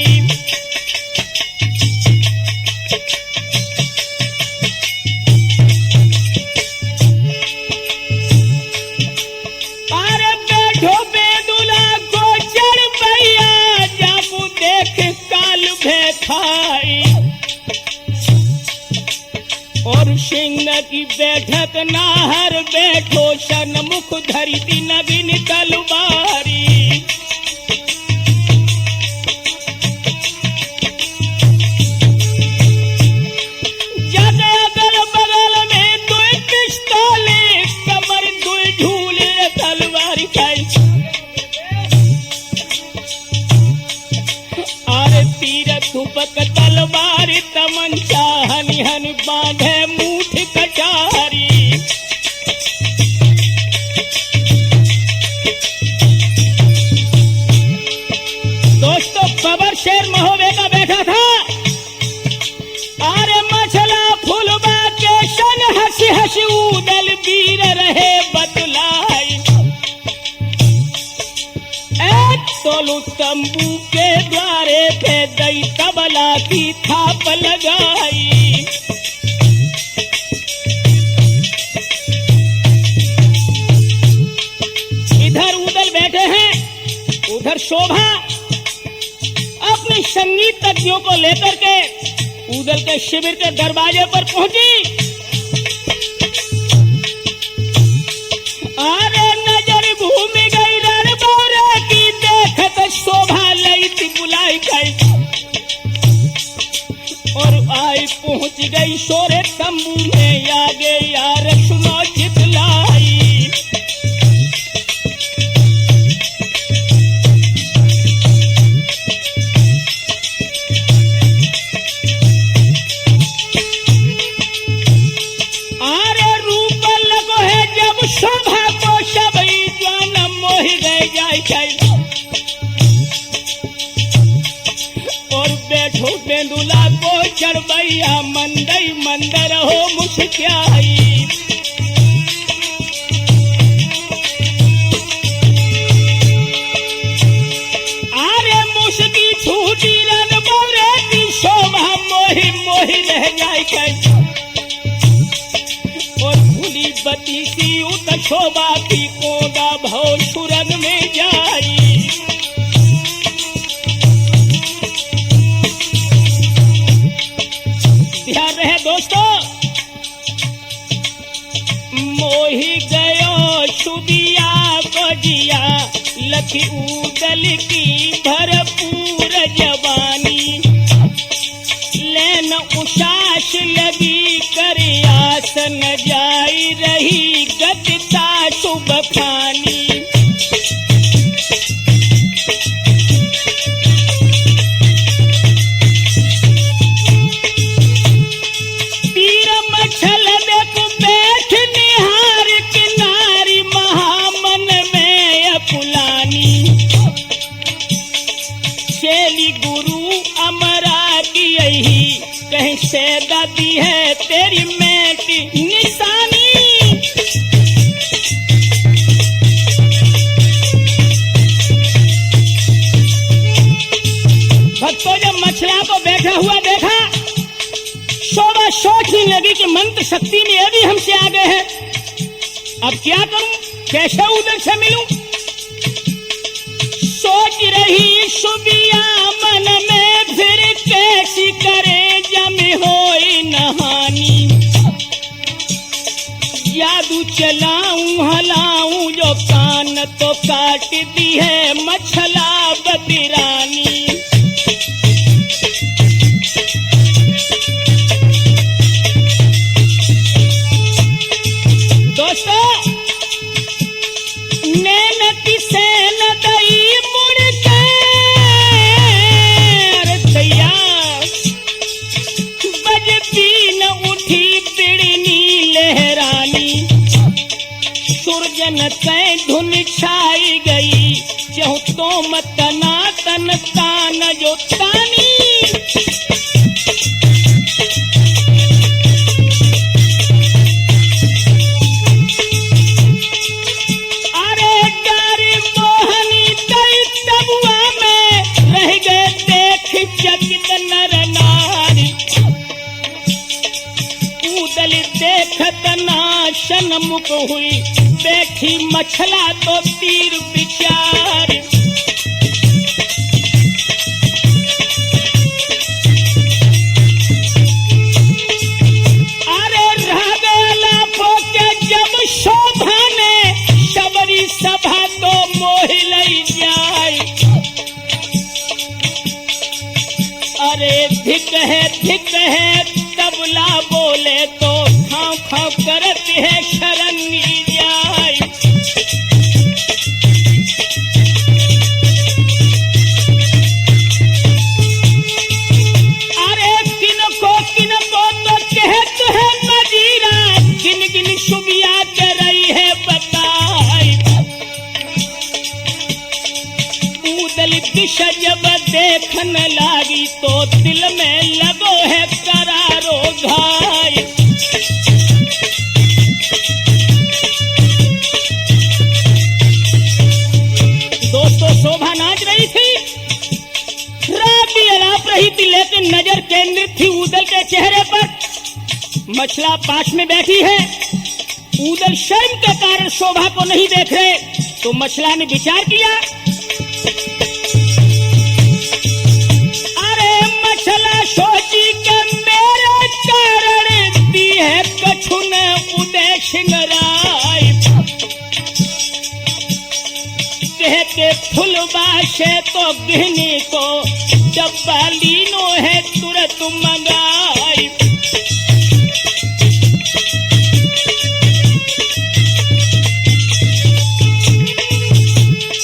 खाई और सिंह की बैठक नाहर बैठो सन्मुख धरी दी नवीन तलवारी। जग अगल बगल में दो पिस्तौले कमर दो झूले तलवार खाई। तीर थुपक तलवार तमंचा हनि हनि बांधे मूठ कटारी। दोस्तों खबर शेर महोबे का बैठा था। तंबू के द्वारे पे दई तबला की थाप लगाई। इधर उदल बैठे हैं, उधर शोभा अपने संगीतज्ञों को लेकर के उदल के शिविर के दरवाजे पर पहुंची। अरे नजर घूम गई रणबोरे की, देखत शोभा लई थी बुलाई गई और आई पहुंच गई शोरे तंबू में। आगे यार सुनो चितलाई। शोभा को सबई जान मोहि गए जाय और बैठो बेंदुला को चढ़बैया मंदई मंदर हो मुस्कियाई। अरे मुस्की छूटी रन बोरे की, शोभा मोहि मोहि रह जाय और भूली बती सी उत शोभा की कोदा भव सुरन में जाई। ध्यान रहे दोस्तों, मोही गयो सुदिया बजिया लखी उदल की भरपूर जवानी। लेन उषास लगी कर आसन जाई रही गतिता शुभ खानी। तीर मछल देख बैठ निहार किनारी, महामन में अपुलानी। चेली गुरु अमरा की यही कहीं से दादी है तेरी मेटी निशानी। भक्तों जब मछलियां को बैठा हुआ देखा, शोभा सोचने लगी कि मंत्र शक्ति में ये भी हमसे आगे है। अब क्या करूं, कैसे उधर से मिलूं? सोच रही सुबिया मन में, फिर कैसी करे जमी होई नहानी। जादू चलाऊं हलाऊं जो कान तो काट दी है मछला बदिरानी। दोस्तों नैनती सेन दई मुड़ के दैया बजती न उठी बिड़नी लहरानी। सुरजन तय धुन छाई गई, चहु तो मतना तन तान जो तानी। चकित नर नारी उदल देखत नाशन मुख हुई, बैठी मछला तो तीर विचार। अरे रागला पोके जब शोभा ने सबरी सभा तो मोहि लई जाय। अरे धिक है तबला बोले तो खाओ खाओ करत है शरंगी जाय। अरे किनको तो कहत है मजीरा, किन किन सुबिया के रही है बताई। उदल दिश जब देखन लागी तो दिल में लगो है करारो घाय। दोस्तों शोभा नाच रही थी, लेकिन नजर केंद्रित थी ऊदल के चेहरे पर। मछला पास में बैठी है, ऊदल शर्म के कारण शोभा को नहीं देख रहे, तो मछला ने विचार किया, अरे मछला सोची के मेरे कारण दी है कछु ने उदय सिंगराय, कहते फुलवा से तो गहने को डब्बा लीनो है तुरंत मंगाई।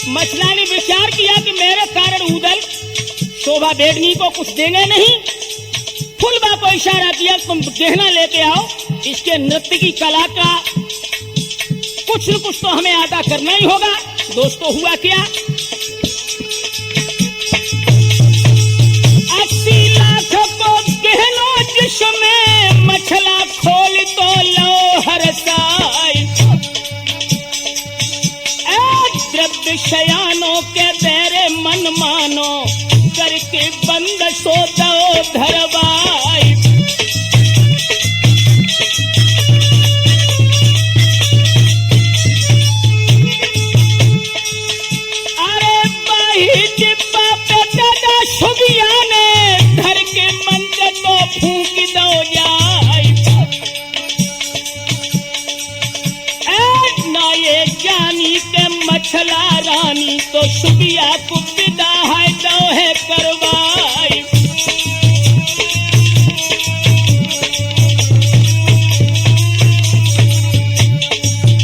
मछला ने विचार किया कि मेरे कारण ऊदल शोभा बेगनी को कुछ देंगे नहीं। फुलवा को इशारा किया, तुम गहना लेके आओ, इसके नृत्य की कला का कुछ न कुछ तो हमें अदा करना ही होगा। दोस्तों हुआ क्या, 80 लाख को गहनों जिसमें मछला खोल तो लो हरसाई, द्रव्य शयानों के तेरे मन मानो करके बंद सो दो धरवाई। अरे बाही डिब्बा पे दादा सुबिया ने धर के मंद तो फूंक दो जाए, ना ये जानी के मछला रानी तो सुबिया को विदा है दो है करवाई।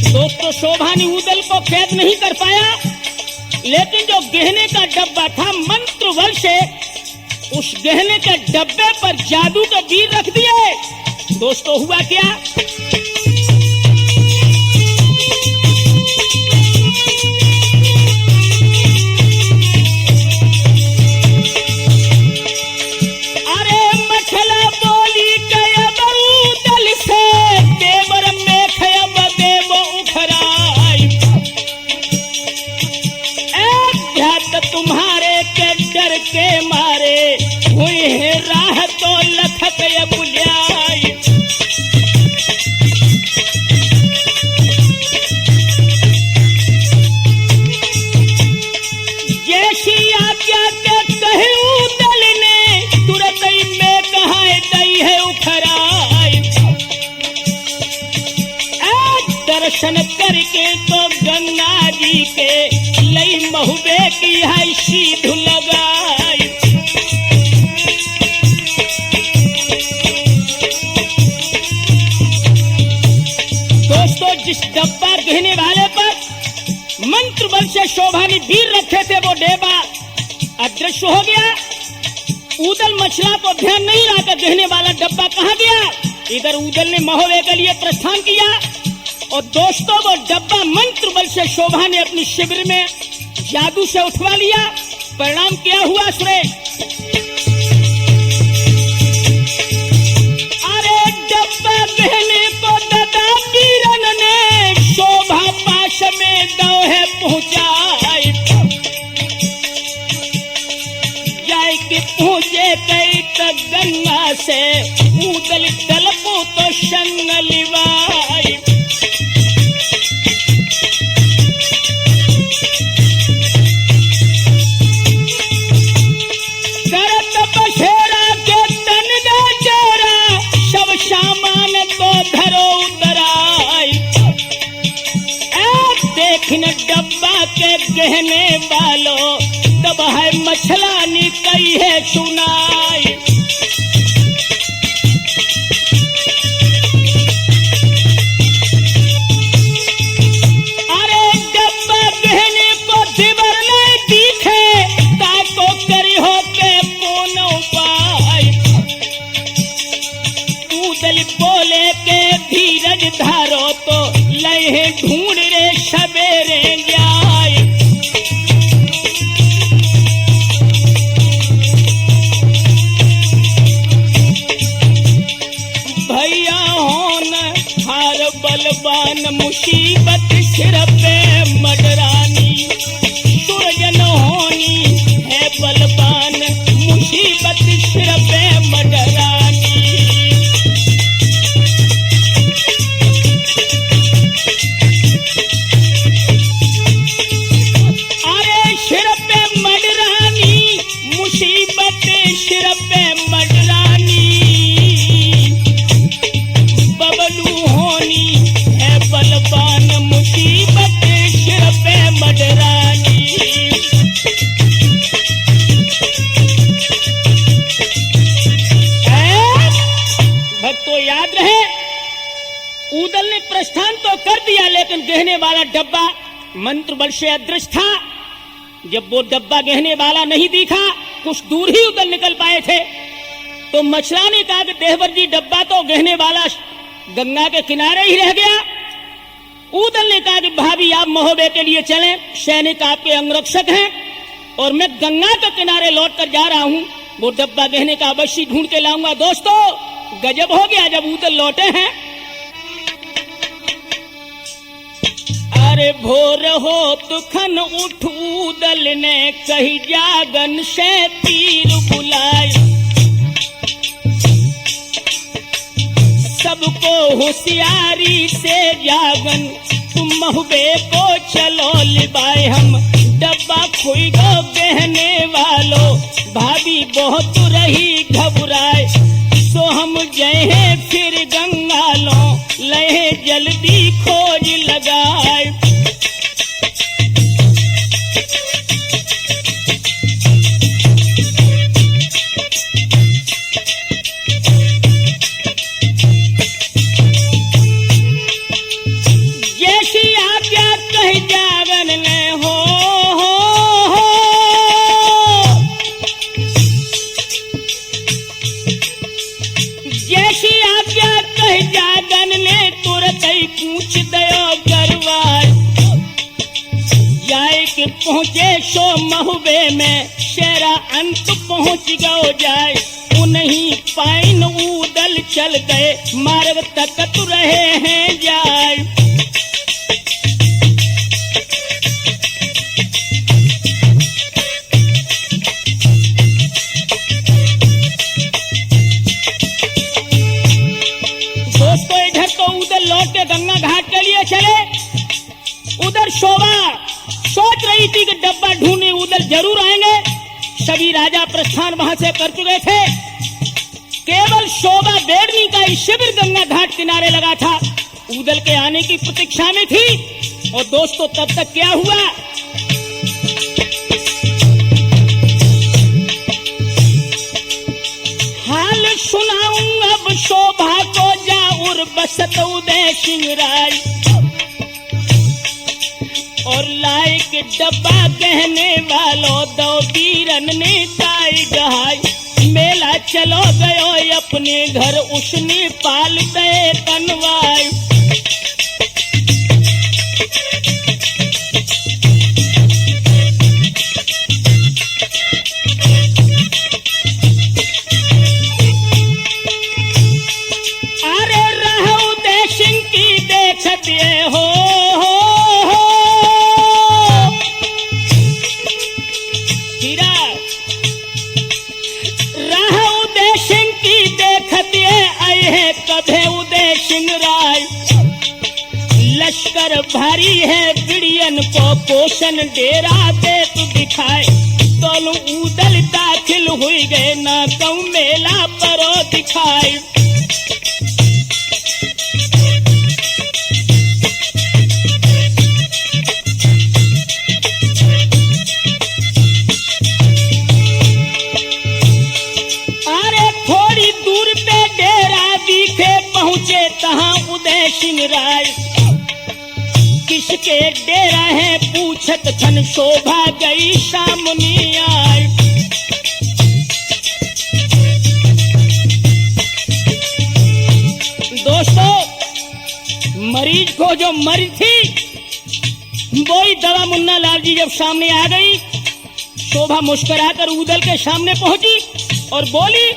दोस्तों शोभा ने ऊदल को कैद नहीं कर पाया, लेकिन जो गहने का डब्बा था मंत्र बल से उस गहने के डब्बे पर जादू के बीज रख दिए। दोस्तों हुआ क्या, तुम्हारे के डर के मारे हुई है राह तो लखक बुझाई। जैसी आज्ञा के कहे ऊदल ने तुरंत में कहा दई है उखराई। दर्शन करके तो गंगा जी के लई महुबे की है सीध लगाई। दोस्तों जिस डब्बा गहने वाले पर मंत्र बल से शोभा ने वीर रखे थे वो डेबा अदृश्य हो गया। ऊदल मछला को ध्यान नहीं रहा गहने वाला डब्बा कहाँ गया। इधर ऊदल ने महुबे के लिए प्रस्थान किया और दोस्तों वो डब्बा मंत्र बल से शोभा ने अपनी शिविर में जादू से उठवा लिया। परिणाम क्या हुआ सुरेश, अरे डब्बा गहने को दादा वीरन ने शोभा पास में दो है पहुंचाई। जाए कि पहुंचे कई तक गंगा से ऊदल दलपो तो संग लिवाई। डब्बा के गहने वालों तब है मछला नी कही है सुनाई। अरे डब्बा गहने को दिवर नहीं दिखे ताको करी हो के कौन उपाय। ऊदल बोले के धीरज धारो तो लहे ढूंढ रे सवेरे जाए। भैया होन हार बलवान मुसीबत सिर पे मडरानी। सुरजन होनी है बलवान मुसीबत सिर प्रस्थान तो कर दिया, लेकिन गहने वाला डब्बा मंत्र बल से अदृश्य था। जब वो डब्बा गहने वाला नहीं दिखा, कुछ दूर ही उधर निकल पाए थे, तो मछला ने कहा कि देहवर जी, डब्बा तो गहने वाला गंगा के किनारे ही रह गया। उदल ने कहा कि भाभी, आप महोबे के लिए चलें, सैनिक आपके अंगरक्षक हैं और मैं गंगा के किनारे लौट कर जा रहा हूं, वो डब्बा गहने का अवश्य ढूंढ के लाऊंगा। दोस्तों, गजब हो गया जब उदल लौटे हैं। अरे भोर हो तुखन उठ उदल ने कही जागन से तीर बुलाए, सबको होशियारी से जागन तुम महुबे को चलो लिबाए। हम डब्बा खोई गो बहने वालों, भाभी बहुत रही घबराए, सो हम जय फिर गंगा लो लहे जल्दी खोज लगाए। जैसी आज्ञा कही जागन ने हो, जैसी आज्ञा कही जागन ने तुरंत ही पूछ दयो करवाए। जाए के पहुंचे सो महुबे में, शेरा अंत पहुंच गो जाए। उन्हीं पाइन उदल चल गए, मार्ग तकत रहे हैं जाए। दोस्तों, इधर तो उधर लौट के गंगा घाट के लिए चले, उधर शोभा सोच रही थी कि डब्बा ढूंढने उधर जरूर आएंगे। सभी राजा प्रस्थान वहां से कर चुके थे, केवल शोभा बेड़नी का ही शिविर गंगा घाट किनारे लगा था, उदल के आने की प्रतीक्षा में थी। और दोस्तों, तब तक क्या हुआ, हाल सुनाऊं अब शोभा को, जाऊर बसत उदय सिंह राय। और लाए के डब्बा कहने वालों, दो वीरन ने ताई गहाई। मेला चलो गयो अपने घर, उसने पाल दे तनवाई। अरे रहू दे सिंह की देखत ये हो, कभे उदय सिंह राय। लश्कर भारी है बिड़ियन को, पोषण डेरा दे तू दिखाए। दोनों उदल दाखिल हुई गए, ना कहूं मेला परो दिखाए। पहुंचे तहां उदय सिंह राय, किसके डेरा है पूछत थन, शोभा गई सामने आए। दोस्तों, मरीज को जो मरी थी, वही दवा मुन्ना लाल जी जब सामने आ गई, शोभा मुस्कुराकर उदल के सामने पहुंची और बोली,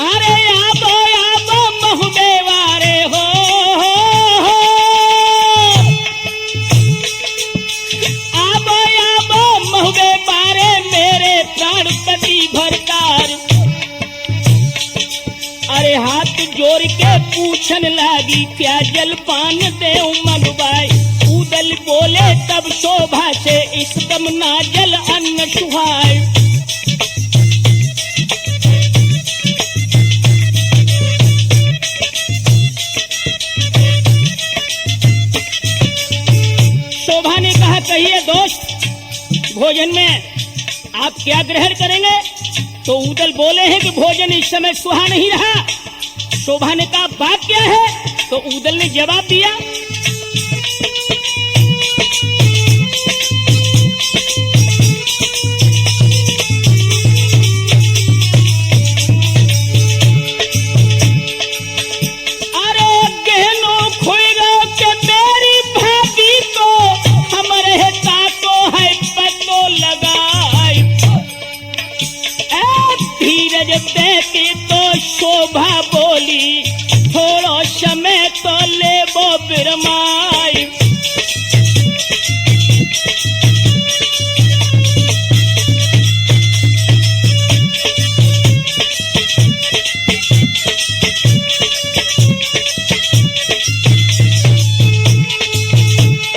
अरे आबो आबो महुबे वारे हो, आबो आबो महुबे वारे मेरे प्राणपति भरतार। अरे हाथ जोड़ के पूछन लागी, क्या जलपान देऊं मनुबाई। उदल बोले तब शोभा से, इस दम ना जल अन्न सुहाय। शोभा ने कहा, कहिए दोस्त, भोजन में आप क्या ग्रहण करेंगे। तो उदल बोले हैं कि भोजन इस समय सुहा नहीं रहा। शोभा ने कहा बात क्या है? तो उदल ने जवाब दिया, तो शोभा बोली थोड़ो समय तो ले वो बिरमाई।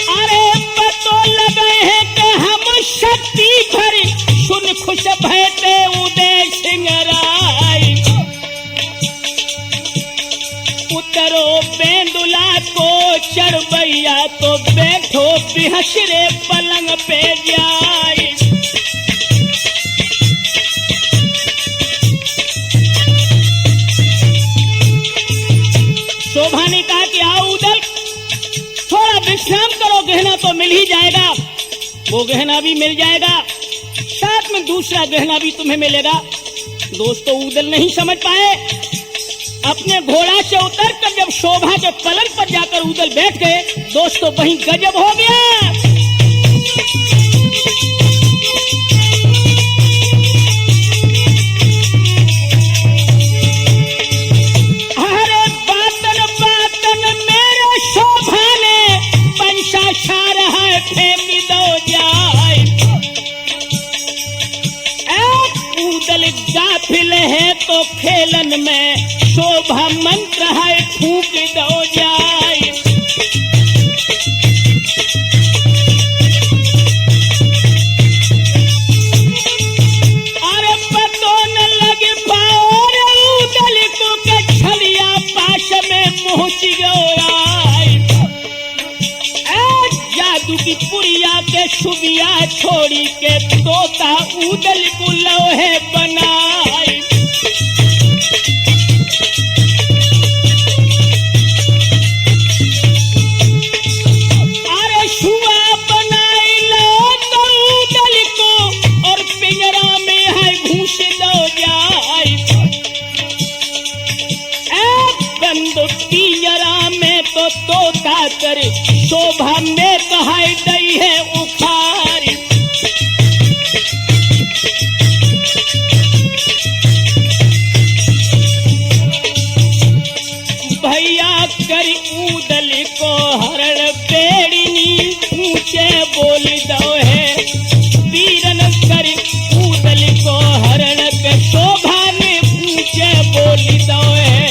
अरे पतो लगे हैं कि हम शक्ति भरी सुन खुश भयते उदय सिंगराई। उतरो बेंदुला को चढ़बैया तो बैठो बिहसरे पलंग पे जाई। शोभा ने कहा कि आओ उदल थोड़ा विश्राम करो, गहना तो मिल ही जाएगा। वो गहना भी मिल जाएगा, साथ में दूसरा गहना भी तुम्हें मिलेगा। दोस्तों उदल नहीं समझ पाए। अपने घोड़ा से उतरकर जब शोभा के पलंग पर जाकर उदल बैठ गए, दोस्तों वहीं गजब हो गया। अरे बातन बातन मेरे शोभा ने पंचा छा रहा है, फेंक दो जाए। उदल गाफिल है तो खेलन में शोभा मंत्र है, फूंक दो जाए। अरे पतो न लगे पाओ उदल को कछलिया पास में पहुंच गया। जादू की पुरिया के सुबिया छोड़ी के तोता उदल को लोहे बनाई। अरे सुआ बनाई लो तो उदल को और पिंजरा में है घुस दो जाए। बंद पिंजरा में तो तोता करे, शोभा में कहाई दई है उखारी। भैया करी उदल को हरण पेड़नी ऊंचे बोल दो है। वीरन करी उदल को हरण पे शोभा ने ऊंचे बोल दो है।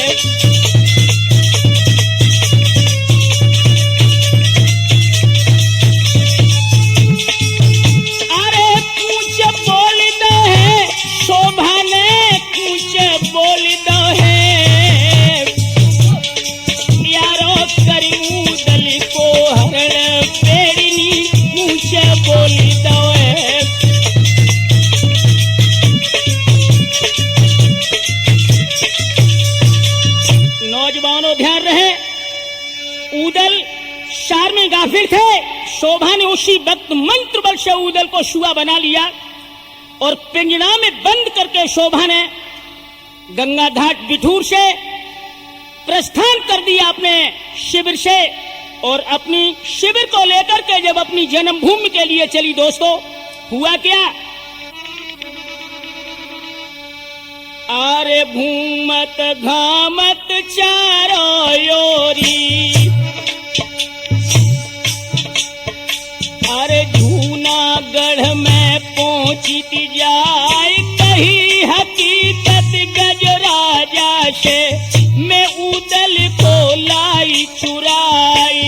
नौजवानों ध्यान रहे, उदल शार में गाफिल थे। शोभा ने उसी वक्त मंत्र बल से उदल को शुआ बना लिया और पिंजरा में बंद करके शोभा ने गंगा घाट बिठूर से प्रस्थान कर दिया अपने शिविर से, और अपनी शिविर को लेकर के जब अपनी जन्मभूमि के लिए चली, दोस्तों हुआ क्या? आरे भूमत घामत चारों योरी, अरे जूनागढ़ में पहुंची जाए, कही हकीकत गजराजा से मैं उदल को लाई चुराई।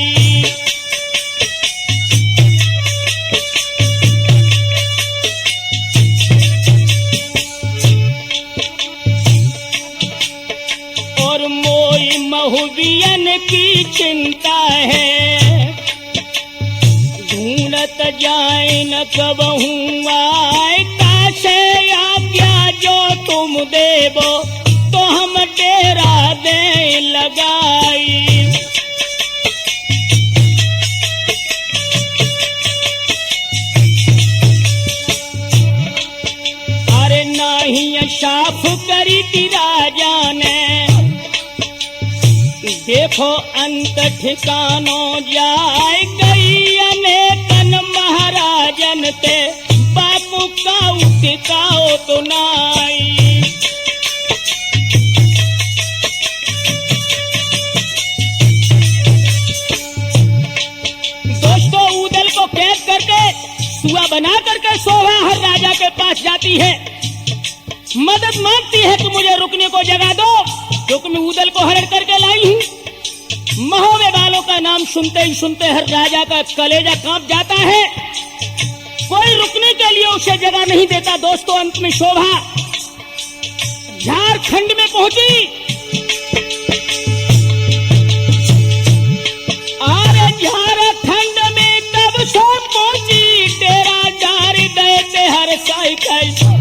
और मोई महुबियन की चिंता है, ढूंढत जाए न कबहू आए, कासे आज्ञा जो माफ करी थी राजा ने, देखो अंत ठिकानो जाए गई अनेकन महाराजन ते, बापू काऊ टिकाओ तो नाई। दोस्तों ऊदल को कैद करके सुआ बना करके शोभा हर राजा के पास जाती है, मदद मांगती है कि मुझे रुकने को जगह दो, क्योंकि मैं ऊदल को हरण करके लाई हूं। महोबे वालों का नाम सुनते ही सुनते हर राजा का कलेजा कांप जाता है, कोई रुकने के लिए उसे जगह नहीं देता। दोस्तों अंत में शोभा झारखंड में पहुंची, अरे झारखंड में तब सो पहुंची, तेरा डार गए थे हर साइकिल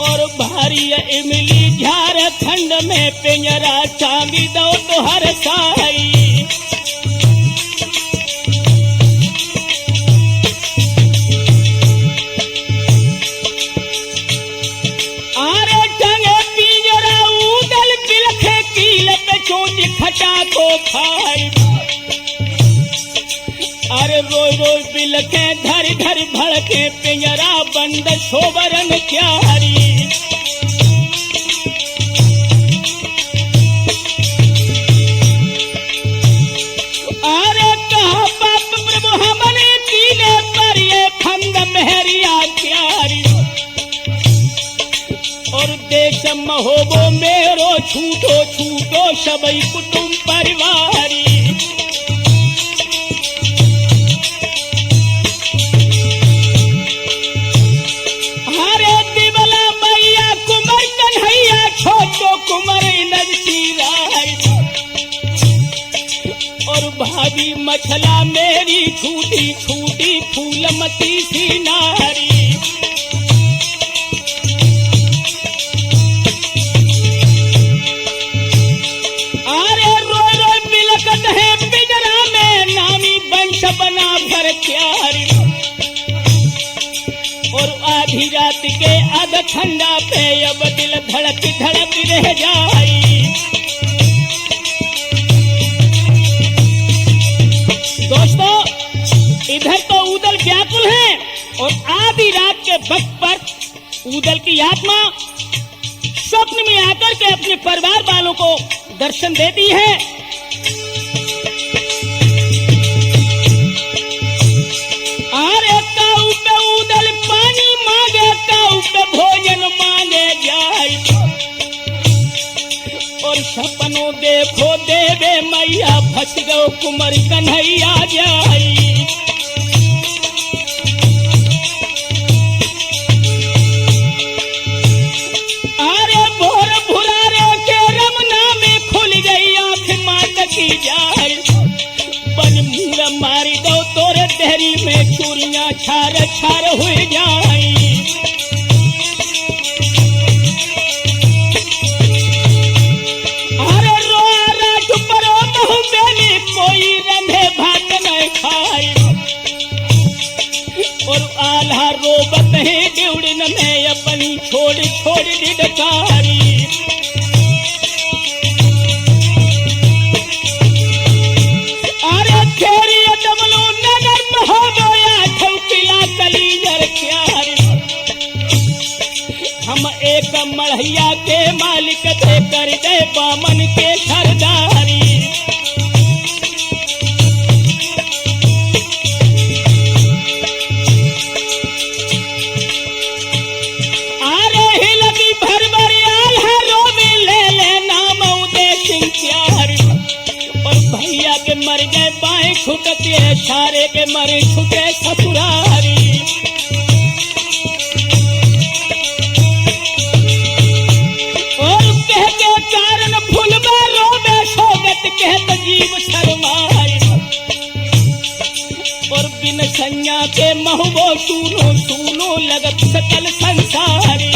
और भारी इमली झारखंड में पिंजरा चांदी दो तो हर साई। आरे टंगे पिंजरा ऊदल बिलखे कील पे चोट खटा को खाई, अरे रोज रोज बिलखे धर धर भड़के पिंजरा बंद शोभरन क्यारी। अरे कहा बाप प्रभु हमने कीले पर ये फंद मेहरिया क्यारी, और देश महोबो मेरो छूटो छूटो सबई कुटुंब परिवारी। हरे दिवला मैया कुमार कन्हैया छोटो कुमार नजती राय, और भाभी मछला मेरी छूटी छूटी फूलमती सी नारी। अरे रो रो बिलकत है पिंजरा में नामी वंश बना भर प्यारी, और आधी रात के अधखंडा पे अब दिल धड़क धड़क रह जाई। दोस्तों इधर तो ऊदल व्याकुल है, और आधी रात के वक्त पर ऊदल की आत्मा स्वप्न में आकर के अपने परिवार वालों को दर्शन देती है। अरे काऊ पे ऊदल पानी मांगे, काऊ पे भोजन मांगे जाए, और सपनों देखो देवे मैया फंस गो कुमार कन्हैया जाई। अरे भोर भुरारे के रमना में खुल गई आंख मात की जाए, बन मुड़ा मारी दो तोरे देहरी में चूड़ियां छार छार हुई जाई। अरे रोआ रात परो बहु बेली कोई रंधे भात न खाई, और आल्हा रोबत है डिउड़न में अपनी छोड़ छोड़ डिडकारी। अरे खेरी डमलो नगर में हो गया ठौकिला कलीजर क्यारी, हम एक मढ़ैया के मालिक थे कर दे बामन के सरदारी। अरे हिलकी भर भर आल्हा रोवे ले ले नाम उदय सिंह प्यारी, और भैया के मर गए बाएं छुटते है, सारे के मरे छुटे ससुरारी। और कह के कारण फुलबा रोबे सोगत कहत जीव शर्माई, और बिन संज्ञा के महुबो सुनो सुनो लगत सकल संसारी।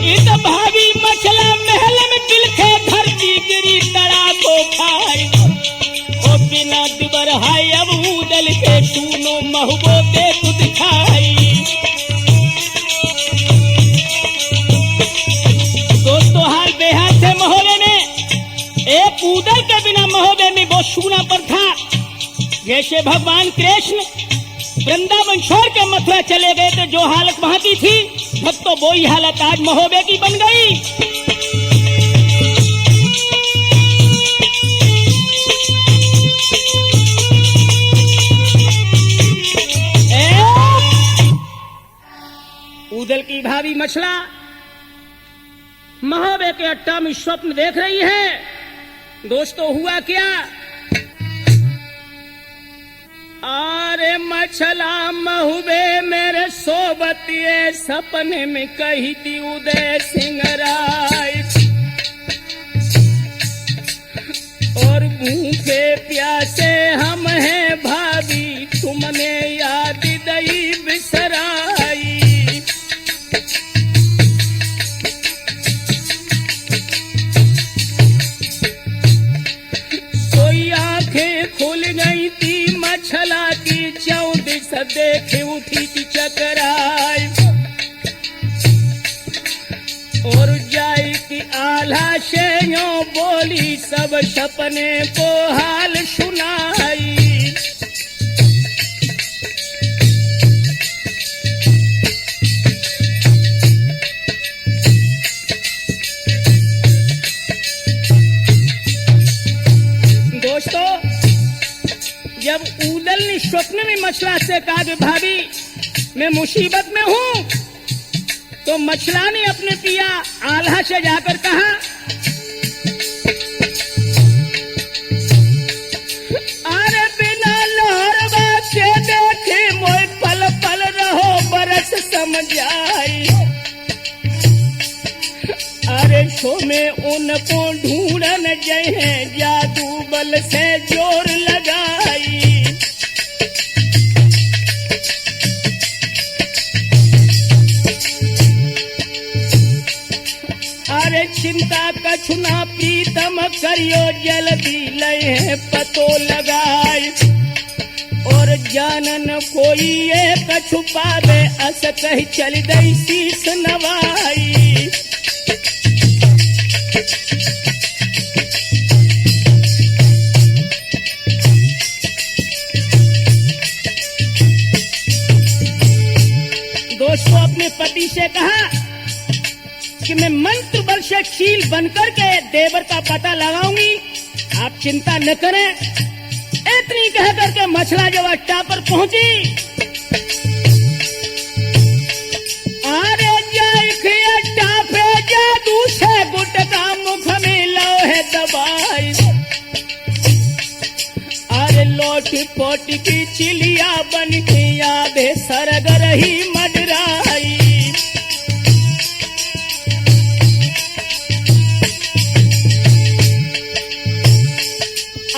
इत भाभी मछला महल में बिलखे धरती गिरी तड़ा को खाई, और बिना दिबर हाय अब ऊदल के सुनो ऊदल के बिना महोदय में वो सूना पर था। जैसे भगवान कृष्ण वृंदावन छोड़ के मथुरा चले गए तो जो हालत वहां की थी, भक्तों वो ही हालत आज महोदय की बन गई। ऊदल की भाभी मछला महोदय के अट्टा में स्वप्न देख रही है। दोस्तों हुआ क्या? अरे मछला महुबे मेरे सोबतिए सपने में कही थी उदय सिंह राय, और भूखे प्यासे हम हैं भाभी तुमने याद दई बिसराई। खुल गई थी मछला की चौदिस देखे उठी थी चकराई, और जाई की आल्हा से यो बोली सब सपने को हाल सुनाई। दोस्तों जब ऊदल ने स्वप्न में मछला से कहा कि भाभी मैं मुसीबत में हूं, तो मछला ने अपने पिया आल्हा से जाकर कहा, अरे बिना लहरवा के देखे मोय पल पल रहो बरस समझाई। अरे छो में उनको ढूंढन जहे जादू बल से जोर लगाई। अरे चिंता कछुना प्रीतम करियो जल्दी लय पतो लगाई, और जानन कोई ये कछु पावे अस कही चल दई शीस नवाई। दोस्तों अपने पति से कहा कि मैं मंत्र बल से शील बनकर के देवर का पता लगाऊंगी, आप चिंता न करें। इतनी कह करके मछला जब अट्टा पर पहुंची, अरे जाए अट्टा पे जादू से गुटका मुख में लोहे दबाई। अरे लोट पोट की चिलिया बन के यादे सरग रही मडराई।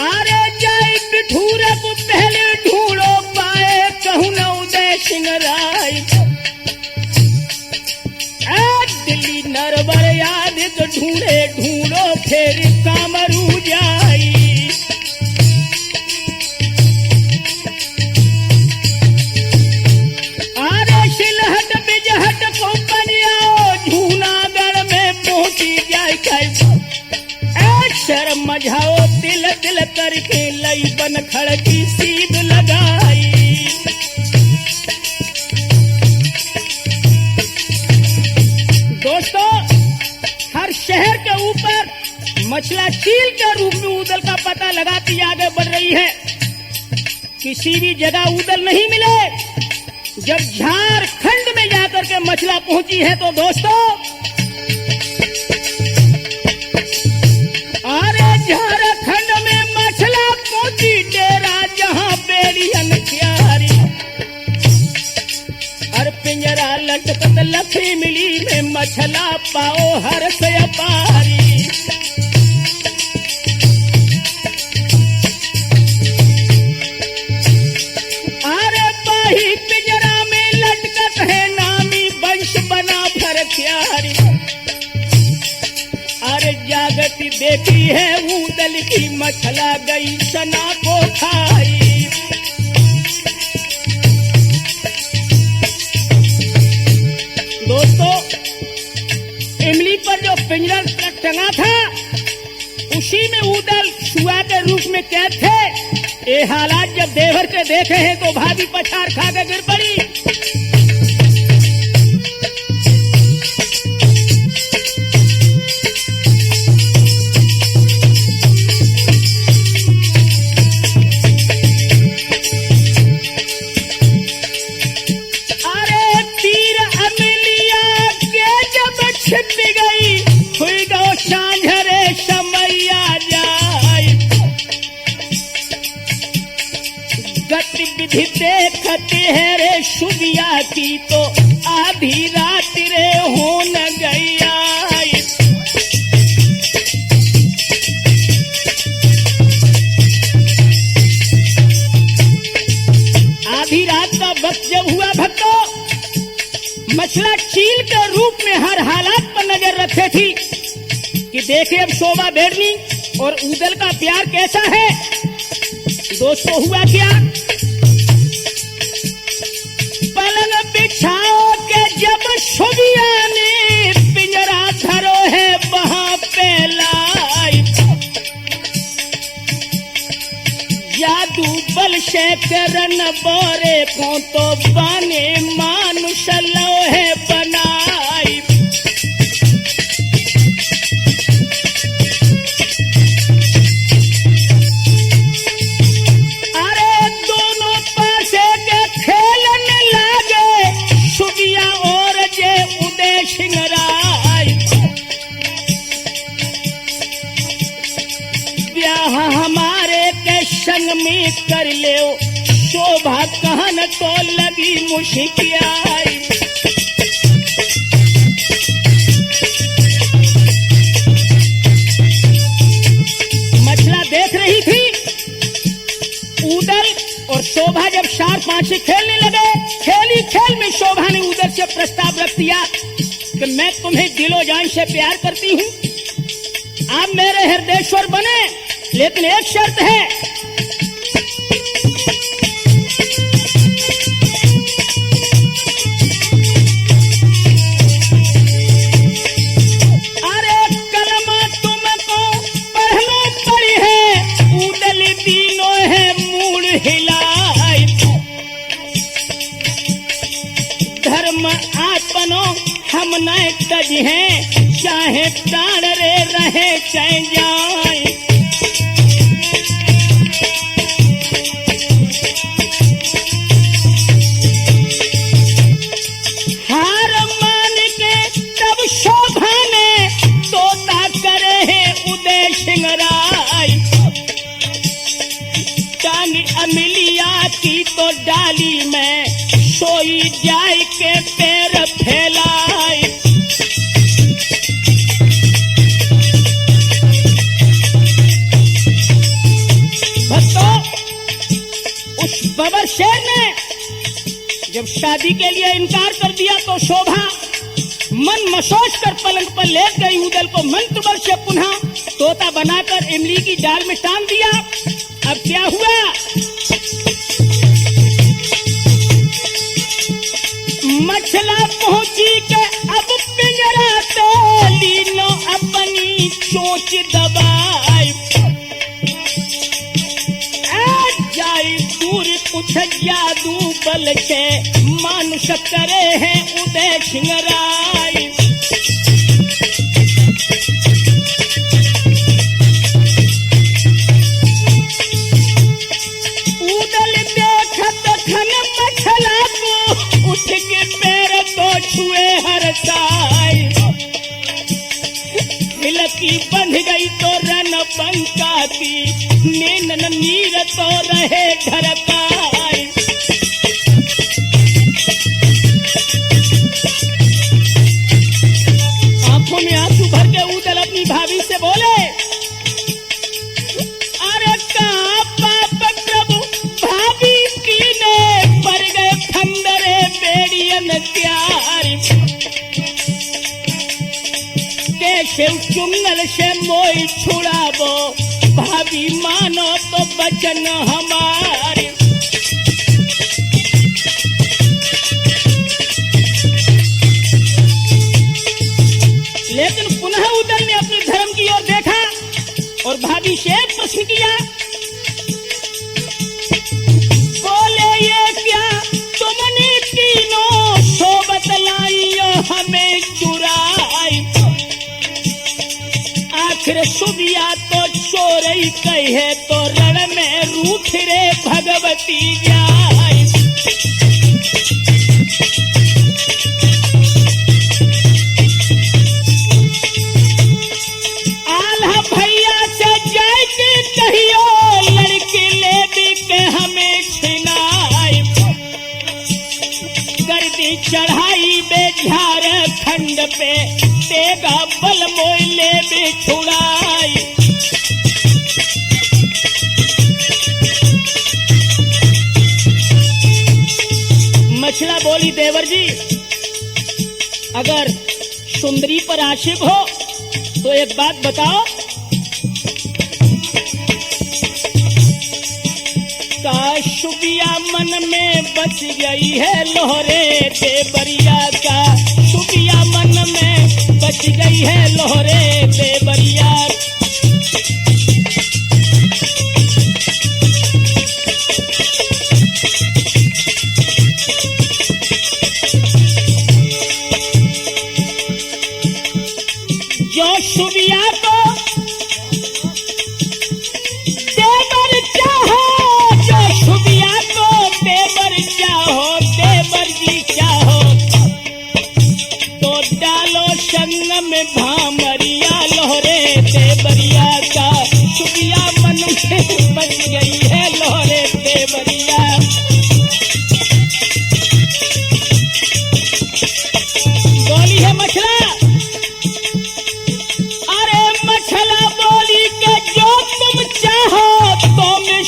अरे जाए बिठूरे को पहले ढूंढो पाए कहूं न उदय सिंह राय। दिल्ली नरवर याद तो ढूंढे ढूंढो फिर कामरू जाई। सिलहट बिजहट कंपनिया जूनागढ़ में पहुंची जाए शर्म मझाओ दिल दिल करके लई बन खड़की सीध लगाई। दोस्तों हर शहर के ऊपर मछला चील के रूप में ऊदल का पता लगाती आगे बढ़ रही है। किसी भी जगह ऊदल नहीं मिले। जब झारखंड में जाकर के मछला पहुंची है तो दोस्तों अरे झारखंड में मछला पहुंची डेरा जहां बेड़ियन प्यारी। अरे पिंजरा लटकत लखी मिली में मछला पाओ हर से अपारी। अरे बाही पिंजरा में लटकत है नामी वंश बना फरक्यारी। अरे जागती देखी है ऊदल की मछला गई सना को खाई। दोस्तों इमली पर जो पिंजरा टंगा था उस उसी में उदल सुआ के रूप में कैद थे। ये हालात जब देवर के देखे हैं तो भाभी पछाड़ खा के गिर पड़ी। छिप गई हुई गो सांझरे समैया जाय। गतिविधि देखते है रे सुबिया की तो आधी रात रे हो न गैया। आधी रात का वक्त जब हुआ भक्तों, मछला चील के रूप में हर हालात पर नजर रखे थी कि देखे अब शोभा बेड़नी और उदल का प्यार कैसा है। दोस्तों हुआ क्या, पलंग बिछाओ के जब सुबिया ने पिंजरा धरो है वहां पे लाई। जादू बल से करन बोरे को तो बने मानुष लोहे बनाई। अरे दोनों पासे के खेलने लागे सुबिया और जे उदय सिंगराय। ब्याह हमारे के संग में कर ले शोभा कहन तो लगी मुश्कियाई। मछला देख रही थी उदल और शोभा जब 4-5 से खेलने लगे। खेली खेल में शोभा ने उदल से प्रस्ताव रख दिया कि मैं तुम्हें दिलो जान से प्यार करती हूँ, आप मेरे हृदयेश्वर बने, लेकिन एक शर्त है। अरे कलमा तुमको पढ़ना पड़ी है, उदल तीनों है मूड हिलाई। धर्म आपनो हम न तज हैं, चाहे प्राण रे रहे चाहे जाए। हार मान के तब शोभा ने तोता करे है उदय सिंगराय। टांग अमिलिया की तो डाली में सोई जाय के पैर फैलाए। भक्तों, उस बबर शेर ने जब शादी के लिए इनकार कर दिया तो शोभा मन मसोच कर पलंग पर लेट गई। उदल को मंत्र बल से पुनः तोता बनाकर इमली की डाल में टांग दिया। अब क्या हुआ, मछला पहुंची के अब पिंजरा तो लीनो अपनी चोंच दबाई। जाई दूर कुछ जादू बल से मानुष करे है उदय सिंगराय। उदल देखत खन मछला को उठ के पैर तो छुए हर साई। हिलकी बंध गई तो रन पंकाती, नैनन नीर तो रहे ढरकाई। आंखों में आंसू भर के उदल अपनी भाभी से बोले, अरे कहाँ पाप प्रभु भाभी की ने पर गए फंदरे बेड़ियन त्यारी। शिव चुंगल से मोई छुड़ाबो भाभी मानो तो बचन हमारे। लेकिन पुनः उदल ने अपने धर्म की ओर देखा और से प्रश्न किया, बोले ये क्या तुमने तीनों सोबत लाइयो हमें चुराई। आखिर सुबिया तो चोरई कहे तो रण में रूठ रे भगवती जाय। आल्हा भैया से जाय के कहियो लड़की ले भी के हमें छिनाई। कर दी चढ़ाई झारखंड पे तेगा बल मोइले भी छुड़ाई। मछला बोली, देवर जी अगर सुंदरी पर आशिक हो तो एक बात बताओ, का शुबिया मन में बच गई है लोहरे देवरिया का। शुबिया मन में बच गई है लोहरे देवरिया। जो शुबिया को देवर चाहो, जो शुबिया को देवर चाहो, देवर जी चाहो तो डालो संग में भामरिया लोहरे देवरिया का। शुबिया मन में बच गई है लोहरे देवरिया। बोली है मछला,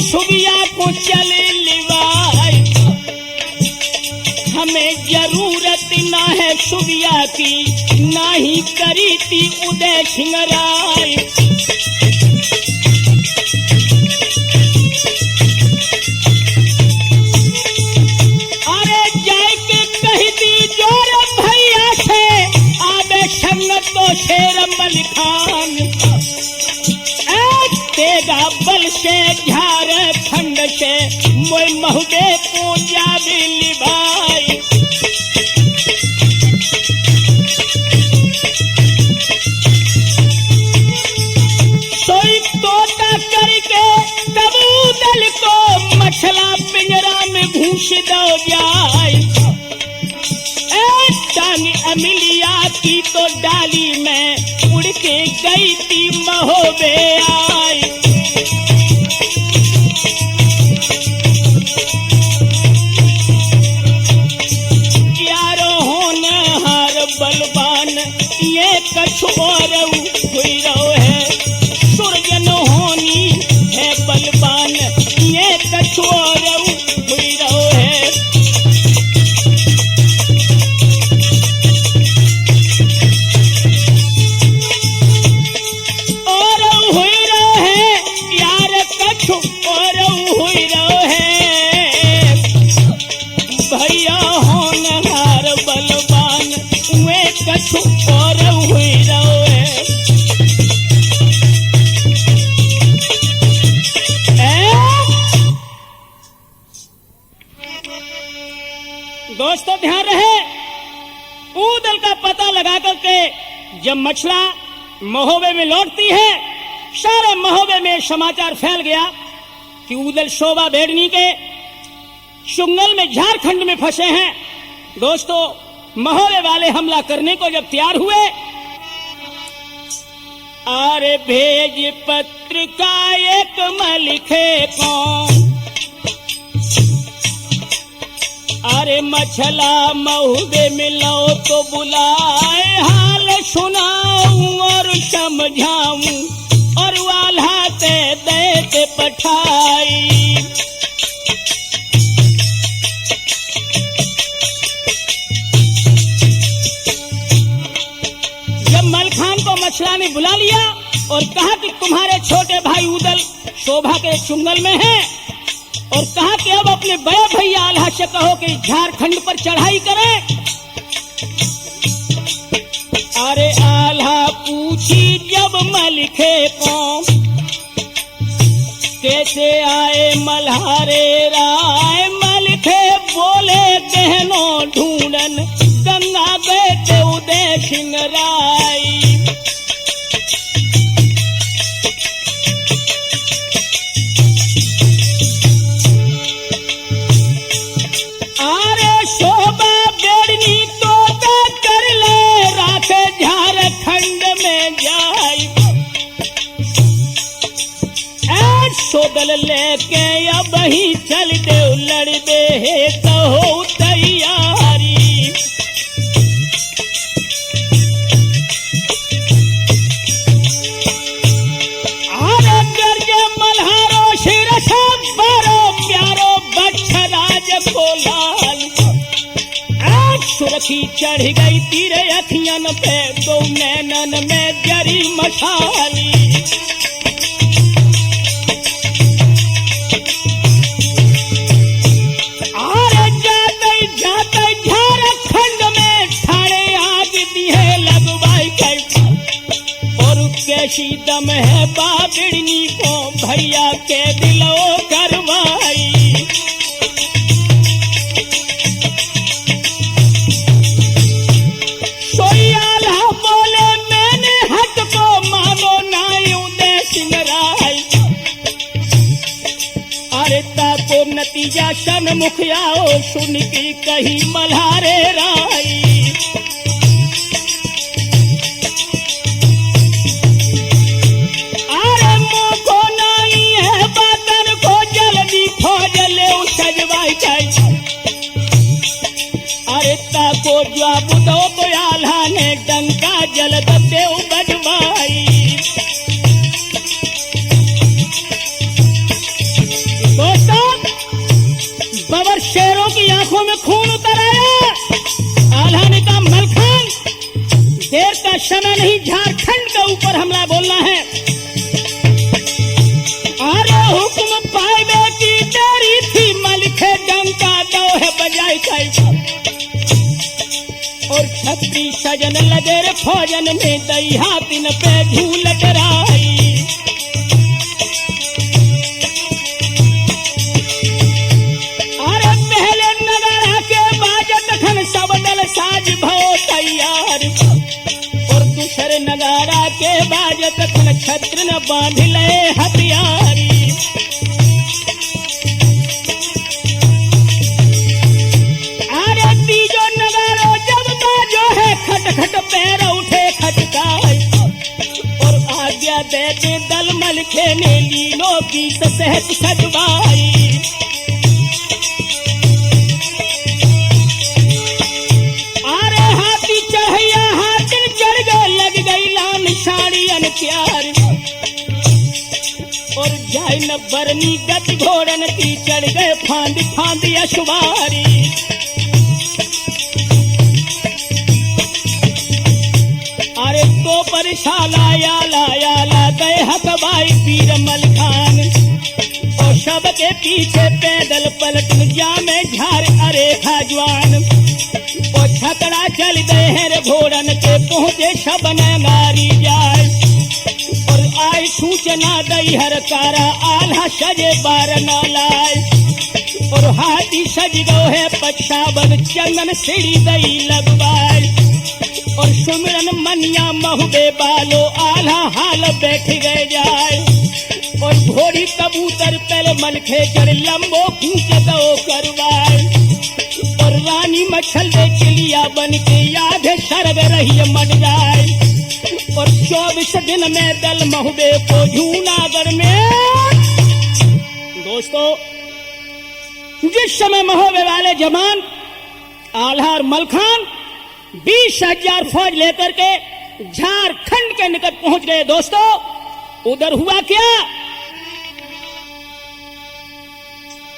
शुबिया को चले लिवाई। हमें जरूरत ना है शुबिया की, ना ही करी थी उदय सिंगराय। अरे जाय के कह दी जोर भैया से आबे संगत तो शेर मलिखान। तेगा बल से झारखंड से मोई महुबे को जाबी लिभाई। सोई तोता करके कबूतल को मछला पिंजरा में घूस दो जाए। टांग अमिलिया की तो डाली में उड़ के गई थी महोबे आई। यारो होनहार बलवान ये कछु और हुई रहो है। सुरजन होनी है बलवान ये कछु और हुई रहो है। भैया होनहार बलवान वे कछु और हुई रहो है। दोस्तों ध्यान रहे, ऊदल का पता लगा करके जब मछला महोबे में लौटती है, सारे महोबे में समाचार फैल गया कि ऊदल शोभा भेड़नी के शुंगल में झारखंड में फंसे हैं। दोस्तों महोबे वाले हमला करने को जब तैयार हुए, अरे भेज पत्र का एक मलिखे कौन। अरे मछला महुबे मिलो तो बुलाए, हाल सुनाऊं और समझाऊं और वाला ते दे पठाई। जब मलखान को मछला ने बुला लिया और कहा कि तुम्हारे छोटे भाई उदल शोभा के चुंगल में हैं, और कहा कि अब अपने बड़े भैया आल्हा से कहो कि झारखंड पर चढ़ाई करें। अरे आल्हा पूछी जब मलिखे को, कैसे आए मल्हारे राय, मलखे बोले गहनो ढूंढन, गंगा गए देव दे सिंगराई। आरे शोभा बेड़नी तो कर ले, राखे झारखंड में जाई। सोदल लेके अब ही चल दे, लड़ दे कहो तैयारी। आरे गर्जे मल्हारो शिरस बारो, प्यारो बच्छराज को लाल। आज सुरखी चढ़ गई तीरे अखियन पे, दो नैनन में जरी मशाली। कैसी दम है बागड़नी को, भैया के दिलो करवाई। सोई आल्हा बोले मैंने हक को, मानो नायू दे सिंगराई। अरे ताको नतीजा सन्मुख आओ, सुन की कही मल्हारे राई। अरे ताको जवाब दो तो आल्हा ने डंका जलद देव बजवाई। दोस्तों, बबर शेरों की आंखों में खून उतर आया। आल्हा ने कहा मलखान, देर का समय नहीं, झारखंड के ऊपर हमला बोलना है। अरे हुक्म पाए की देरी थी, मलखे डंका दो है बजाई खाई। और छत्री सजन लगे रे फौजन में, दई हाथिन पे झूल डराई। अरे पहले नगारा के बाजत खन, सब दल साज भो तैयार। और दूसरे नगारा के बाजत खन, छत्र न बांध ले हथियारी। खट पैर उठे खटकाई। और आज्ञा देते दल मलखे ने, लीलो की सहज सजवाई। अरे हाथी चढ़ैया हाथिन चढ़ गए, लग गई लान साड़ियन प्यार। और जाय न बरनी गति घोड़न की, चढ़ गए फांद फांद अशवारी। अरे तो परिशाला याला गए हकबाई पीर मलखान। और सबके पीछे पैदल पलटन जामे झार अरे खाजवान। और छकड़ा चल गए हैं रे घोड़न के, पहुंचे शबन मारी जाए। और आई सूचना दई हर कारा, आल्हा सजे बार न लाए। और हाथी सज गो है पछावन, चंदन सीढ़ी दई लगवाए। और सुमरन मनिया महुबे बालो, आल्हा हाल बैठ गए जाए। और घोड़ी कबूतर पहले मलखे चढ़, लंबो कूच दो करवाए। और रानी मछल चिलिया बन के, याद सरग रही मर जाए। और 24 दिन में दल महुबे को जूनागढ़ में। दोस्तों, जिस समय महोबे वाले जवान आल्हा और मलखान 20,000 फौज लेकर के झारखंड के निकट पहुंच गए। दोस्तों, उधर हुआ क्या?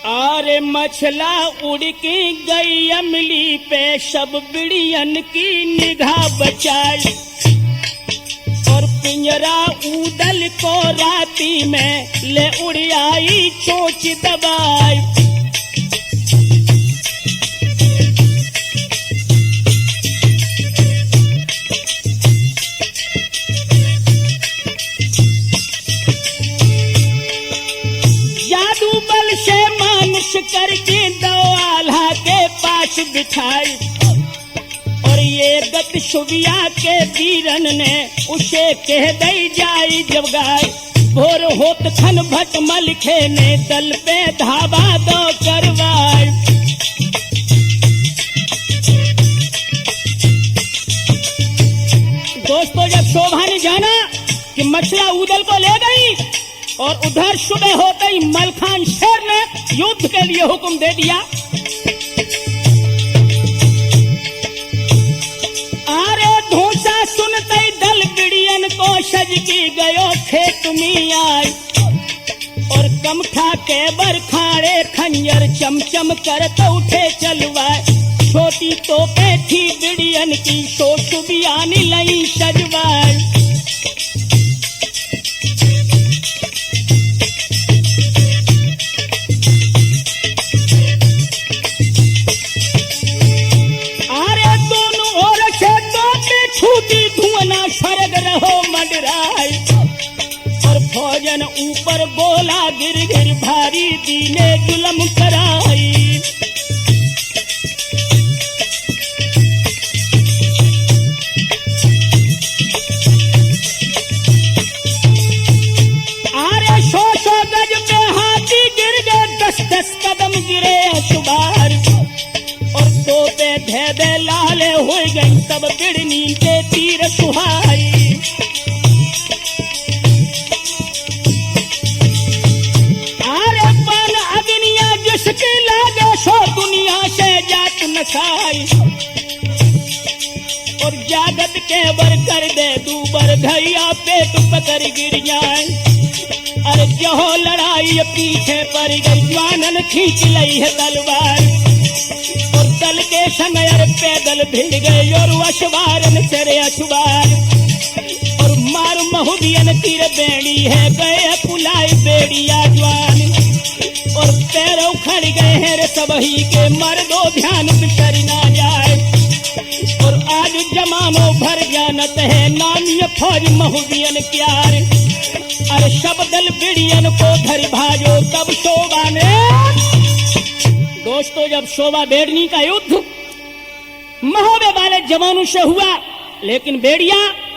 आरे मछला उड़ के गई अमली पे, सब बिड़ियन की निगाह बचाई। और पिंजरा उदल को राती में ले उड़ आई, चोंच दबाई। बेहोश करके दो आल्हा के पास बिठाई और ये गत शुबिया के वीरन ने उसे कह दई जाई जब गाय भोर होत खन भट मलखे ने दल पे धावा दो करवाए। दोस्तों जब शोभा ने जाना कि मछला उदल को ले गई और उधर सुबह होते ही मलखान शेर ने युद्ध के लिए हुक्म दे दिया। आरे धोसा सुनते ही दल बिड़ियन को सज की गयो खेत में आई और कमठा के बर खाड़े खंजर चमचम कर तो उठे चलवाए। छोटी तोपे थी बिड़ियन की सो सुबियानी लई सजवाए। धुआं स्वर्ग रहो मंडराए और भोजन ऊपर बोला गिर गिर भारी दीने जुलम कराई। आरे सौ गज पे हाथी गिर गए 10-10 कदम गिरे सुबार और दो पे धे लाले हो गई तब बिड़नी के तीर सुहाई। आरे पान अग्निया जिसकी लागे सो दुनिया से जात नसाई और जागत के बर कर दे दूबर धैया पेट पकड़ गिर जाए। अरे जहो लड़ाई पीछे पड़ गई जवानन खींच लई है तलवार और दल के संग पैदल भिड़ गए और अशवारन चरे अशवार और मार महुदियन तीर बेड़ी है गए पुलाई बेड़िया जवान और पैर उखड़ गए हैं रे सबही के मर्दो ध्यान बिसर ना जाए। और आज जमानो भर जानत है नामी फौज महुदियन प्यार। अरे सब दल बिड़ियन को धर भाजो तब शोभा ने। दोस्तों जब शोभा बेड़नी का युद्ध महोदय वाले जवानों से हुआ लेकिन बेड़िया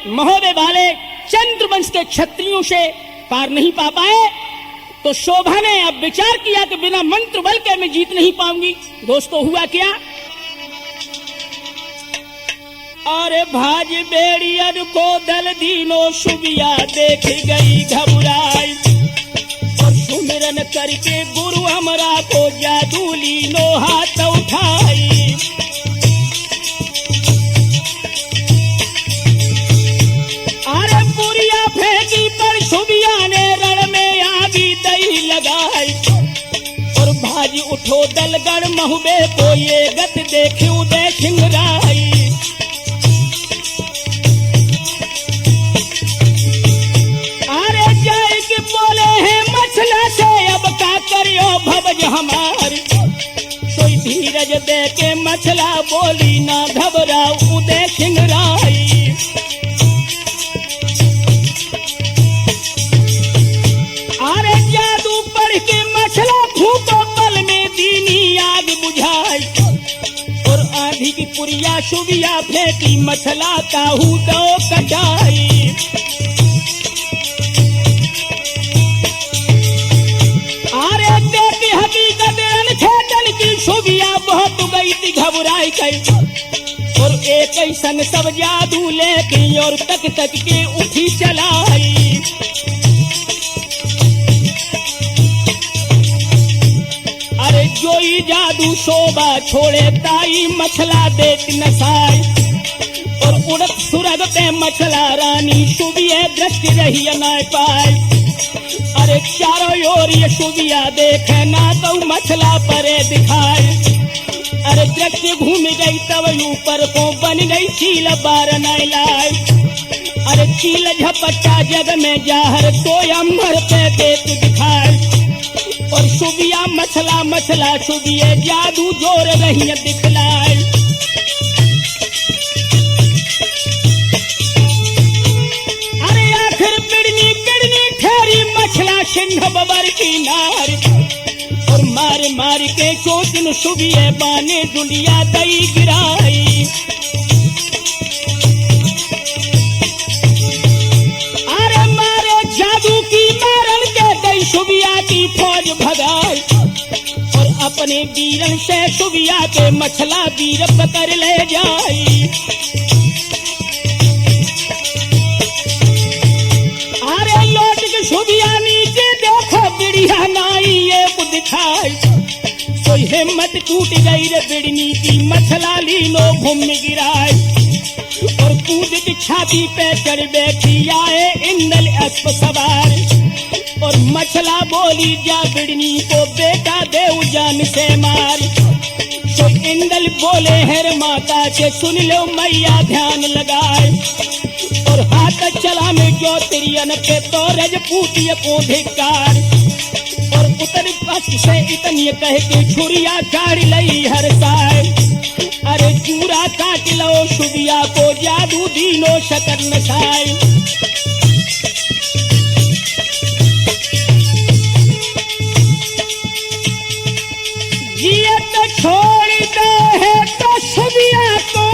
महोदय वाले चंद्रवंश के क्षत्रियों से पार नहीं पा पाए तो शोभा ने अब विचार किया कि बिना मंत्र बल के मैं जीत नहीं पाऊंगी। दोस्तों हुआ क्या? अरे भाज बेड़ियन को दल दीनो सुबिया देख गई घबराई और सुमिरन करके गुरु हमरा को जादू लीनो हाथ उठाई। अरे पुरिया फेंकी पर सुबिया ने रण में आगी दई लगाई और भाज उठो दलगढ़ महुबे को ये गत देखियो दे छिंगराई। बोले हैं मछला से अब का करियो भवज हमारी सोई धीरज दे के मछला बोली ना घबराऊ दे छिंगराई। अरे जादू पढ़ के मछला फूको पल में दीनी आग बुझाई और आंधी की पुरिया सुबिया फेंकी मछला काहू दो कटाई। हकीकत रन खेतल की सुबिया बहुत गई थी घबराई गई और एक ही संग सब जादू लेके और तक तक के उठी चलाई। अरे जोई जादू शोभा छोड़े ताई मछला देत नसाई और उड़त सुरग पे मछला रानी सुबिया दृष्टि रही न पाई। अरे चारों ओर ये सुबिया देखे ना तो मछला परे दिखाए। अरे दृष्टि घूम गई तब ऊपर को बन गई चील बार न लाए। अरे चील झपट्टा जग में जाहर तो अंबर पे देख दिखाए और सुबिया मछला मछला सुबिये जादू जोर रही दिखलाए। अरे आखिर बिड़नी बिड़नी ठहरी मछला सिंह बबर की नार और मार मार के चोटिन सुबिए बाने दुनिया दई गिराई। अरे मारे जादू की मारन के दई सुबिया की फौज भगाई और अपने वीरन से सुबिया के मछला वीर पकड़ ले जाई। अरे लौट के सुबिया नीचे देखो बिड़िया नाई ये दिखाई। तो हिम्मत टूट गई रे बिड़नी की मछला लीनो घूम गिराई और कूद की छाती पे चढ़ बैठी आए इंदल अस्प सवार और मछला बोली जा बिड़नी को बेटा देव जान से मार। तो इंदल बोले हर माता के सुन लो मैया ध्यान लगाए और हाथ चला में जो तिरियन पे तो रजपूतिय को धिक्कार और उतर पक्ष से इतनी कह के छुरिया काट लई हर साय। अरे चूरा काट लो सुबिया को जादू दीनो शकर नसाय। जियत छोड़ दो है तो सुबिया को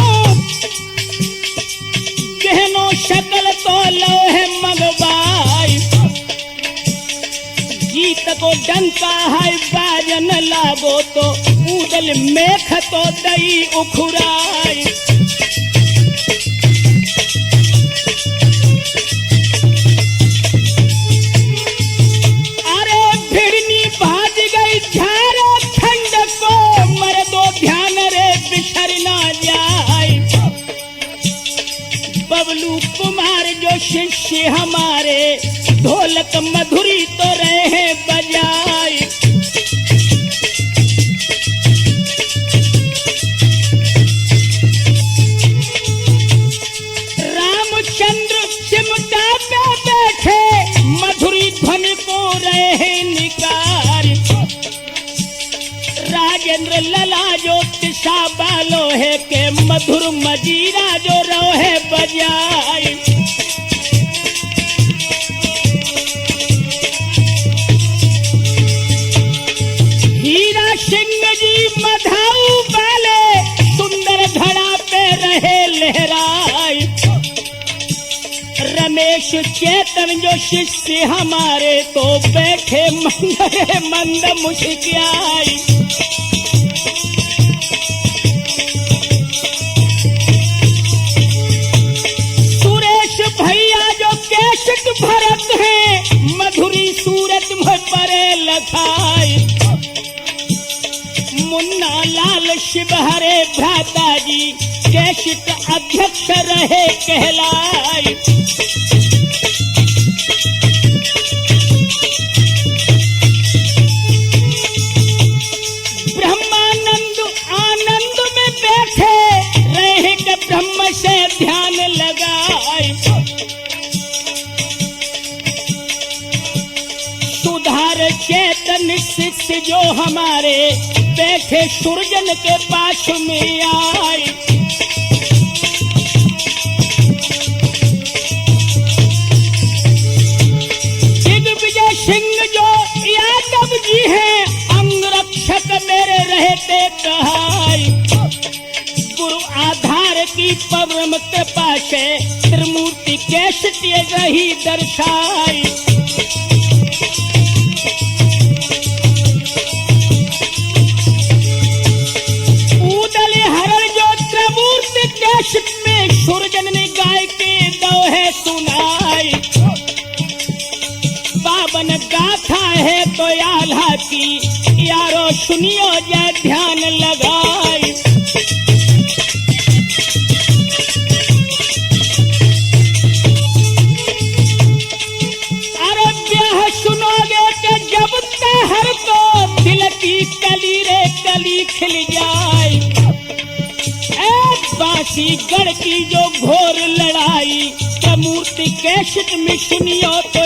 गहनो शकल तो लो है मगबाई। जीत को डंका है बाजन लागो तो ऊदल मेख तो दई उखुराई। अरे भिड़नी भाज गई झारो ठंड को मर दो ध्यान रे बिछड़ ना जाए। बबलू कुमार जो शिष्य हमारे ढोलक मधुरी तो रहे बजाए। रामचंद्र चिमटा पे बैठे मधुरी ध्वनि को रहे निकार। राजेंद्र लला जो तिशा बालो है के मधुर मजीरा जो रोहे बजाए। हीरा सिंह जी मधाऊ वाले सुंदर धड़ा पे रहे लहराए। रमेश चेतन जो शिष्य हमारे तो बैठे मंद मंद मुस्कियाई। सुरेश भैया जो कैसेट भरत है मधुरी सूरत में परे लखाई। मुन्ना लाल शिवहरे भ्राता जी कैसेट अध्यक्ष रहे कहलाई। ब्रह्मानंद आनंद में बैठे रहे के ब्रह्म से ध्यान लगाए। सुधार चेतन शिष्य जो हमारे बैठे सुरजन के पास में आए। दिग्विजय सिंह जो यादव जी हैं अंगरक्षक मेरे रहते कहाई। गुरु आधार की पवरम के पासे त्रिमूर्ति कैसेट रही दर्शाई। में सुरजन ने गाय के दोहे सुनाई। बावन गाथा है तो आल्हा की यारो सुनियो जय ध्यान लगाई। अरे ब्याह सुनोगे कि जब हर को दिल की कली रे कली खिल जाए। बासी गढ़ की जो घोर लड़ाई मूर्ति कैसेट में सुनियो तो